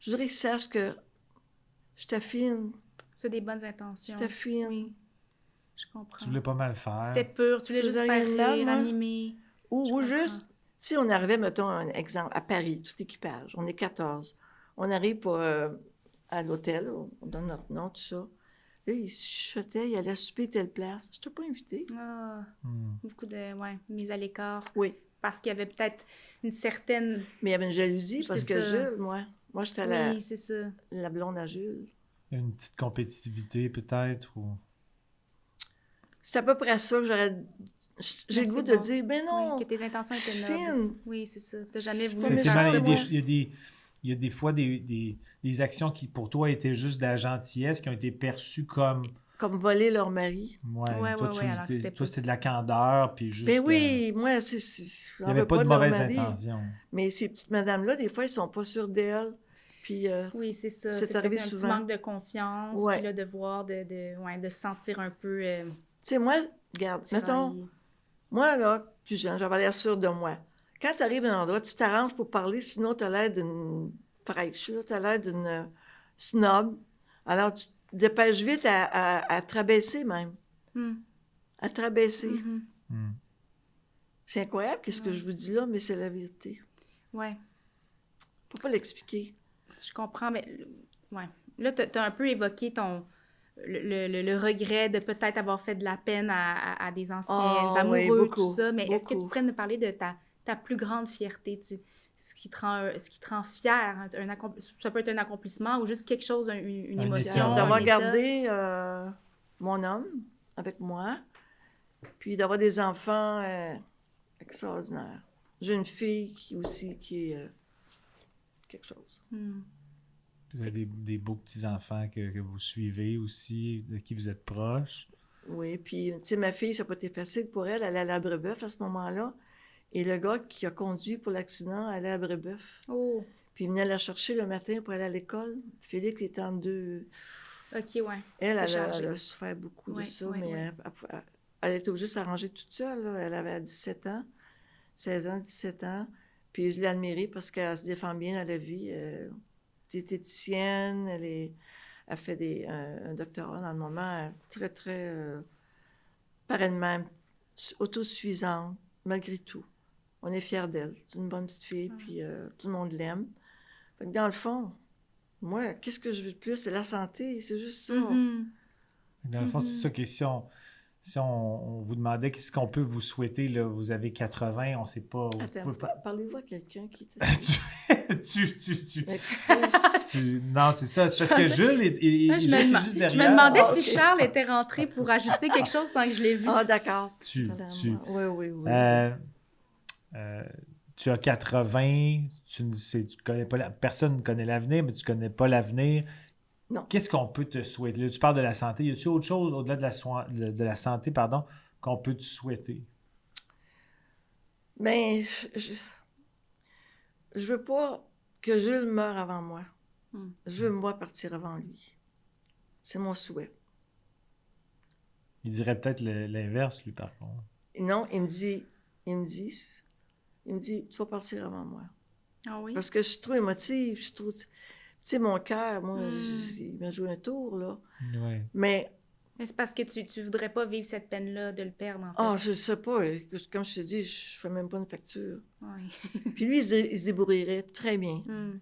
Je voudrais qu'ils sachent que je t'affine, C'est des bonnes intentions. je t'affine. Oui. Je comprends. Tu voulais pas mal faire. C'était pur. Tu voulais Je juste faisais faire rien de mal, rire, moi. animer. Ou comprends. juste, si on arrivait, mettons un exemple, à Paris, tout l'équipage, on est 14. On arrive pour, à l'hôtel, on donne notre nom, tout ça. Là, il se chuchotait, il allait souper telle place. Je t'ai pas invité. Ah, Hmm. beaucoup de mise à l'écart. Oui, Parce qu'il y avait peut-être une certaine... mais il y avait une jalousie parce C'est que ça. Jules, moi j'étais Oui, c'est ça. la blonde à Jules. Une petite compétitivité, peut-être, ou... C'est à peu près ça que j'aurais... J'ai Mais le goût c'est de bon. dire, ben non, Oui, que tes intentions étaient je nobles. suis fine. Oui, c'est ça. T'as jamais pas voulu méchante, faire ça. moi. Il y a des fois des actions qui, pour toi, étaient juste de la gentillesse, qui ont été perçues comme... Comme voler leur mari. Ouais, toi, ouais, alors que c'était toi, pas c'était de la candeur, puis juste... Ben oui, moi, il n'y avait pas de mauvaise intention. Mais ces petites madames-là, des fois, ils sont pas sûres d'elles. Puis, Oui, c'est ça. c'est C'est arrivé peut-être un petit souvent. manque de confiance, Ouais. puis là, de voir, de se sentir un peu tu sais, moi, regarde, mettons, tiraillé. moi, là, plus jeune, j'avais l'air sûre de moi. Quand tu arrives à un endroit, tu t'arranges pour parler, sinon tu as l'air d'une fraîche, tu as l'air d'une snob. Alors, tu te dépêches vite à te rabaisser même. Hmm. À te rabaisser. Mhm. Hmm. C'est incroyable qu'est-ce que je vous dis là, mais c'est la vérité. Ouais, Faut pas l'expliquer. je comprends, mais ouais. Là, tu as un peu évoqué le regret de peut-être avoir fait de la peine à des anciens Ah, oui, amoureux, beaucoup, tout ça, mais est-ce que tu beaucoup. pourrais nous parler de ta plus grande fierté, ce qui te rend fier, hein, ça peut être un accomplissement ou juste quelque chose, une Un émotion, état. un D'avoir état. gardé mon homme avec moi, puis d'avoir des enfants extraordinaires. J'ai une fille qui est quelque chose. Hmm. Vous avez des beaux petits-enfants que vous suivez aussi, de qui vous êtes proches. Oui, puis, tu sais, ma fille, ça n'a pas été facile pour elle. Elle allait à Brébeuf à ce moment-là. Et le gars qui a conduit pour l'accident allait à Brébeuf. Oh, Puis il venait la chercher le matin pour aller à l'école. Félix était en deux. OK, ouais. Elle, C'est elle chargé. a souffert beaucoup de Ouais, ça, ouais, mais ouais. elle était obligée de s'arranger toute seule, là. Elle avait 17 ans, 16 ans, 17 ans. Puis je l'ai admirée parce qu'elle se défend bien dans la vie. Elle est diététicienne, elle fait un doctorat dans le moment, très, très, par elle-même, autosuffisante, malgré tout. On est fiers d'elle. C'est une bonne petite fille, puis tout le monde l'aime. Fait que dans le fond, moi, qu'est-ce que je veux de plus? C'est la santé, c'est juste ça. Mhm. Dans le fond, c'est ça que si on vous demandait qu'est-ce qu'on peut vous souhaiter, là, vous avez 80, on ne sait pas. Attends, parlez-vous à quelqu'un qui était... tu... Excuse. Non, c'est ça. C'est parce que Jules Ouais, Jules est juste je derrière. me demandais Ah, si ok. Charles était rentré pour ajuster quelque chose sans que je l'ai vu. Ah, d'accord. Tu Oui. tu as 80, tu connais pas personne ne connaît l'avenir, mais tu ne connais pas l'avenir. Non. Qu'est-ce qu'on peut te souhaiter? Là, tu parles de la santé. Y a-t-il autre chose au-delà de la santé, pardon, qu'on peut te souhaiter? Mais je veux pas que Jules meure avant moi. Hmm. Je veux, moi, partir avant lui. C'est mon souhait. Il dirait peut-être l'inverse, lui, par contre. Non, il me dit, tu vas partir avant moi. Ah oui? Parce que je suis trop émotive, je suis trop... Tu sais, mon cœur, moi, Mm. il m'a joué un tour, là. Ouais. Mais, Mais c'est parce que tu voudrais pas vivre cette peine-là de le perdre, en fait. je sais pas, comme je te dis, je fais même pas une facture. Ouais. Puis lui, il se débrouillerait très bien. Hmm.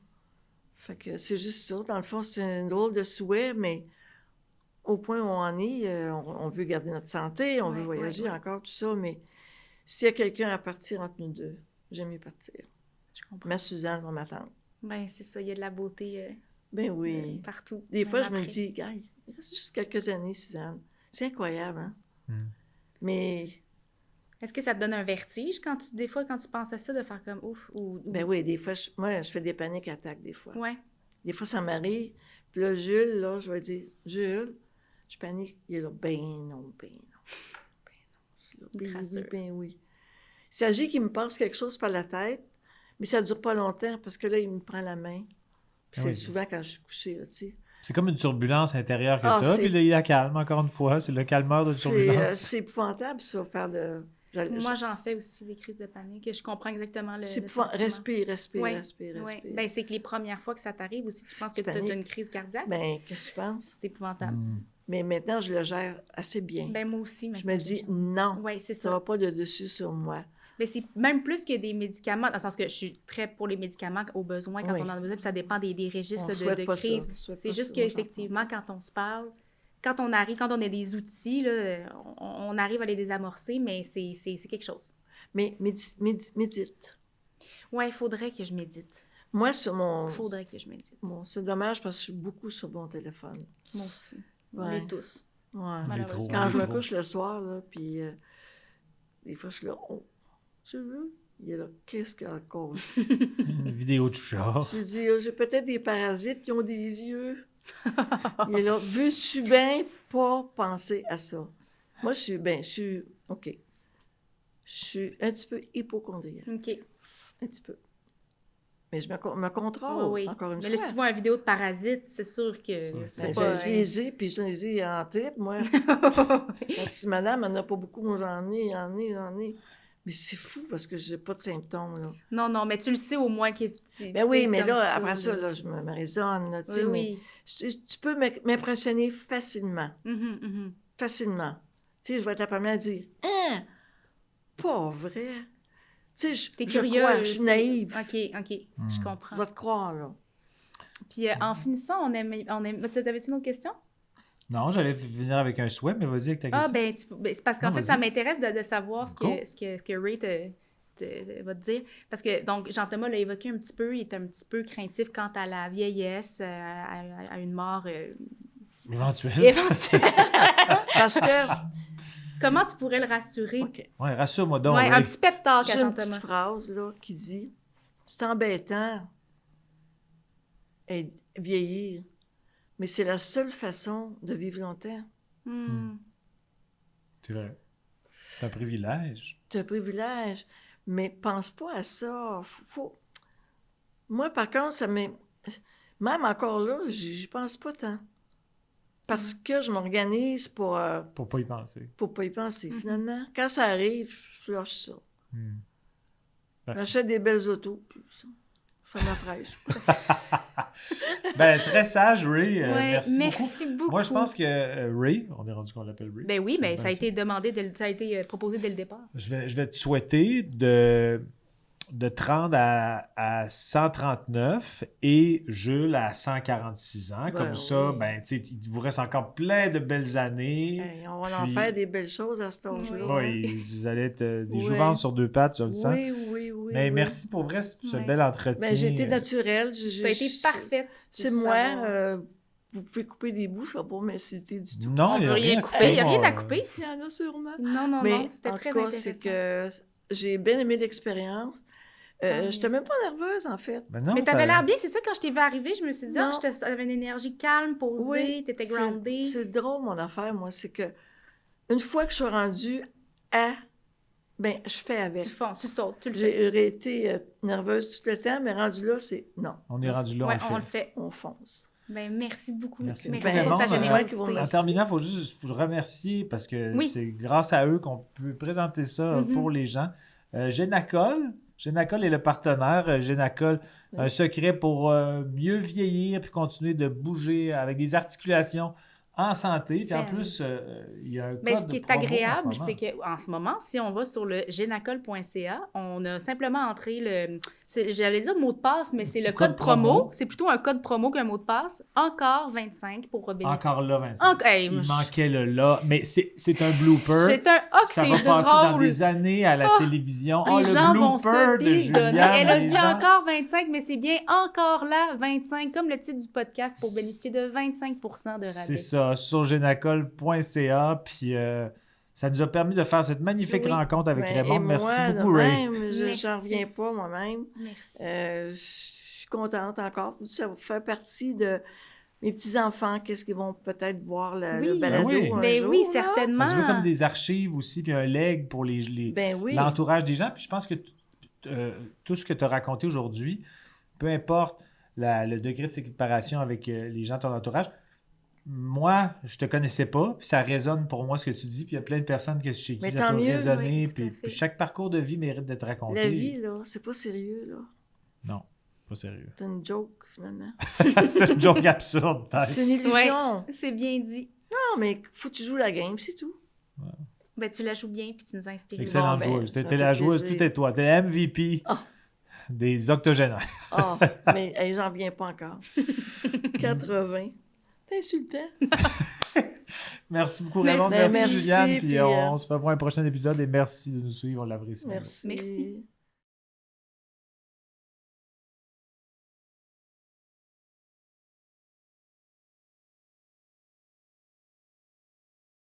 Fait que c'est juste ça. Dans le fond, c'est un drôle de souhait, mais au point où on en est, on veut garder notre santé, on veut Ouais, voyager ouais. encore, tout ça, mais s'il y a quelqu'un à partir entre nous deux, j'aime mieux partir. Je comprends. Ma Suzanne va m'attendre. Ben, c'est ça, il y a de la beauté Ben oui. partout. Des même fois, je me après. dis, gars, il reste juste quelques années, Suzanne. C'est incroyable, hein? Hmm. Mais, Est-ce que ça te donne un vertige des fois, quand tu penses à ça, de faire comme ouf ben oui, des fois, moi, je fais des paniques attaques, des fois. Ouais. Des fois, ça m'arrive. Puis là, Jules, là, je vais dire, Jules, je panique. Il est là, ben non. C'est là, Il te ben oui, rassure. ben oui. Il s'agit qu'il me passe quelque chose par la tête, mais ça ne dure pas longtemps parce que là, il me prend la main. Puis Ah c'est oui. souvent quand je suis couchée, là, tu sais. C'est comme une turbulence intérieure que Ah, tu as, c'est- puis là, il la calme, encore une fois. C'est le calmeur de turbulence. C'est épouvantable, ça, faire de... Moi, j'en fais aussi des crises de panique. Je comprends exactement le c'est le épouvant- sentiment. Respire. Ouais. Ben, c'est que les premières fois que ça t'arrive aussi, tu penses que Tu tu as paniques. une crise cardiaque. Ben, qu'est-ce que tu penses? C'est épouvantable. Hmm. Mais maintenant, je le gère assez bien. Ben, moi aussi. je me dis, non, Oui, c'est ça ça. va pas de dessus sur moi. Mais c'est même plus que des médicaments, dans le sens que je suis très pour les médicaments au besoin, quand Oui. on en a besoin, puis ça dépend des registres On de souhaite pas crise. ça. On souhaite C'est pas juste ça, moi, qu'effectivement, quand on se parle, quand on arrive, quand on a des outils, là, on arrive à les désamorcer, mais c'est quelque chose. Mais médite. Ouais, il faudrait que je médite. Moi, sur mon... Faudrait que je médite. Bon, c'est dommage parce que je suis beaucoup sur mon téléphone. Moi aussi. On Ouais. est tous. Ouais. Malheureusement. Quand je me trop. couche le soir, là, puis des fois, je suis là, oh, je veux. Il est là, qu'est-ce qu'il y a encore? Une vidéo de chat. Je dis, j'ai peut-être des parasites qui ont des yeux. Il est là, veux-tu bien pas penser à ça? Moi, OK. Je suis un petit peu hypochondriaque. OK. Un petit peu. Mais je me contrôle, Oui, oui. encore une Mais fois. là, si tu vois une vidéo de parasites, c'est sûr que c'est Ben, pas... je les ai, puis je les ai en trip, moi. La petite madame, elle n'en a pas beaucoup, moi j'en ai. Mais c'est fou parce que j'ai pas de symptômes, là. Non, mais tu le sais au moins que tu... Ben oui, mais comme là, après ça, là, je me raisonne, là, tu sais, Oui, mais tu peux m'impressionner facilement. oui. Facilement. Tu sais, je vais être la première à dire « Hein? Pas vrai? » Tu sais, T'es je curieuse. crois, je suis naïve. OK, je comprends. Je vais te croire, là. Puis en finissant, t'avais-tu une autre question? Non, j'allais venir avec un souhait, mais vas-y avec ta Ah, question. c'est parce qu'en Non, fait, vas-y. ça m'intéresse de savoir Cool. ce que Ray va te dire. Parce que, donc, Jean-Thomas l'a évoqué un petit peu, il est un petit peu craintif quant à la vieillesse, à une mort Éventuel. éventuelle. Parce que, Comment tu pourrais le rassurer? OK, Ouais, rassure-moi donc, Ouais, Ray. un petit pep talk à j'ai une petite Jean-Thomas. phrase, là, qui dit « C'est embêtant, vieillir, mais c'est la seule façon de vivre longtemps. Hmm. C'est vrai. C'est un privilège. C'est un privilège, mais pense pas à ça. Moi, par contre, ça m'est... Même encore là, j'y pense pas tant. Parce que je m'organise pour Pour pas y penser. pas y penser, Mhm. finalement. Quand ça arrive, je lâche ça. Merci. J'achète des belles autos, puis ça, je fais ma fraîche. Ben, très sage, Ray. Ouais, merci beaucoup. Moi, je pense que Ray, on est rendu qu'on l'appelle Ray. Ben oui, mais ça a Ben, été demandé, ça a été proposé dès le départ. Je vais te souhaiter de te rendre à 139 et Jules à 146 ans. Ben Comme ça, oui. ben, tu sais, il vous reste encore plein de belles années. Hey, on va en Puis- faire des belles choses à cet âge-là. Oui, vous allez être des Ouais. jouvences sur deux pattes, je le sens. Oui. Mais oui. merci pour vrai, ce Ouais. bel entretien. Ben, j'ai été naturelle. Tu as été parfaite. si tu C'est veux moi. savoir. Vous pouvez couper des bouts, ça va pas m'insulter du tout. Non, On il y veut a rien à couper. Il n'y a couper, rien à moi. couper Il ici. y en a sûrement. Non, Mais c'était en très tout cas, intéressant. c'est que j'ai bien aimé l'expérience. Tant J'étais mieux. même pas nerveuse, en fait. Ben non, Mais t'avais t'as- l'air bien, c'est ça, quand je t'ai vu arriver, je me suis dit, Non. t'avais une énergie calme, posée, t'étais groundée. C'est drôle, mon affaire, moi. C'est que une fois que je suis rendue à... Ben, je fais avec. Tu fonces, tu sautes, tu le fais. J'aurais été nerveuse tout le temps, mais rendu là, c'est... Non, On est rendu là, Ouais, on on le le fait. fait. on fonce. Ben, merci beaucoup. Merci Merci beaucoup. pour ta Bon, générosité. vous En remercie. terminant, il faut juste vous remercier parce que Oui. c'est grâce à eux qu'on peut présenter ça Mhm. pour les gens. Génacol est le partenaire. Génacol, un secret pour mieux vieillir puis continuer de bouger avec des articulations en santé. Puis en Saine. plus, il y a un Mais code ce qui de est promo en ce agréable, moment. c'est qu'en ce moment, si on va sur le génacol.ca, on a simplement entré j'allais dire mot de passe, mais c'est le code promo. C'est plutôt un code promo qu'un mot de passe. Encore 25 pour bénéficier. Encore là, Vincent. Hey, Il manquait le là. Mais c'est un blooper. C'est un Ça c'est va passer dans drôle. des années à la Oh, télévision. Les Oh, gens le vont se blooper de bidonner. Juliane. Elle a les dit gens- encore 25, mais c'est bien encore là 25, comme le titre du podcast, pour bénéficier de 25% de rabais. C'est ça, sur génacol.ca. Puis ça nous a permis de faire cette magnifique Oui. rencontre avec Ben, Raymond. et Merci moi, beaucoup, de Ray. même, Merci. j'en reviens pas moi-même. Merci. Je suis contente encore. Ça fait partie de mes petits-enfants, qu'est-ce qu'ils vont peut-être voir le Oui. balado Ben oui. un Ben jour, oui, là. certainement. Parce que c'est comme des archives aussi, puis un leg pour Ben oui. l'entourage des gens. Puis je pense que tout ce que tu as raconté aujourd'hui, peu importe le degré de séparation avec les gens de ton entourage, moi, je te connaissais pas, puis ça résonne pour moi ce que tu dis, puis il y a plein de personnes chez qui Mais ça tant peut mieux, résonner, oui, tout à puis fait. chaque parcours de vie mérite d'être raconté. La vie, là, c'est pas sérieux, là. Non, pas sérieux. C'est une joke, finalement. C'est une joke absurde, peut-être. C'est une illusion. C'est bien dit. Non, mais faut que tu joues la game, c'est tout. Ben, tu la joues bien, puis tu nous as inspirés. Excellente ben, joueuse. ça me T'es fait la joueuse, plaisir. tout est toi. T'es la MVP Ah. des octogénaires. Ah, mais hey, j'en viens pas encore. 80. T'es insultant. Merci beaucoup, Merci. Raymond. Ben, Merci, merci, Juliane. Puis puis, on se revoit à un prochain épisode et merci de nous suivre. On l'apprécie. Merci. Merci.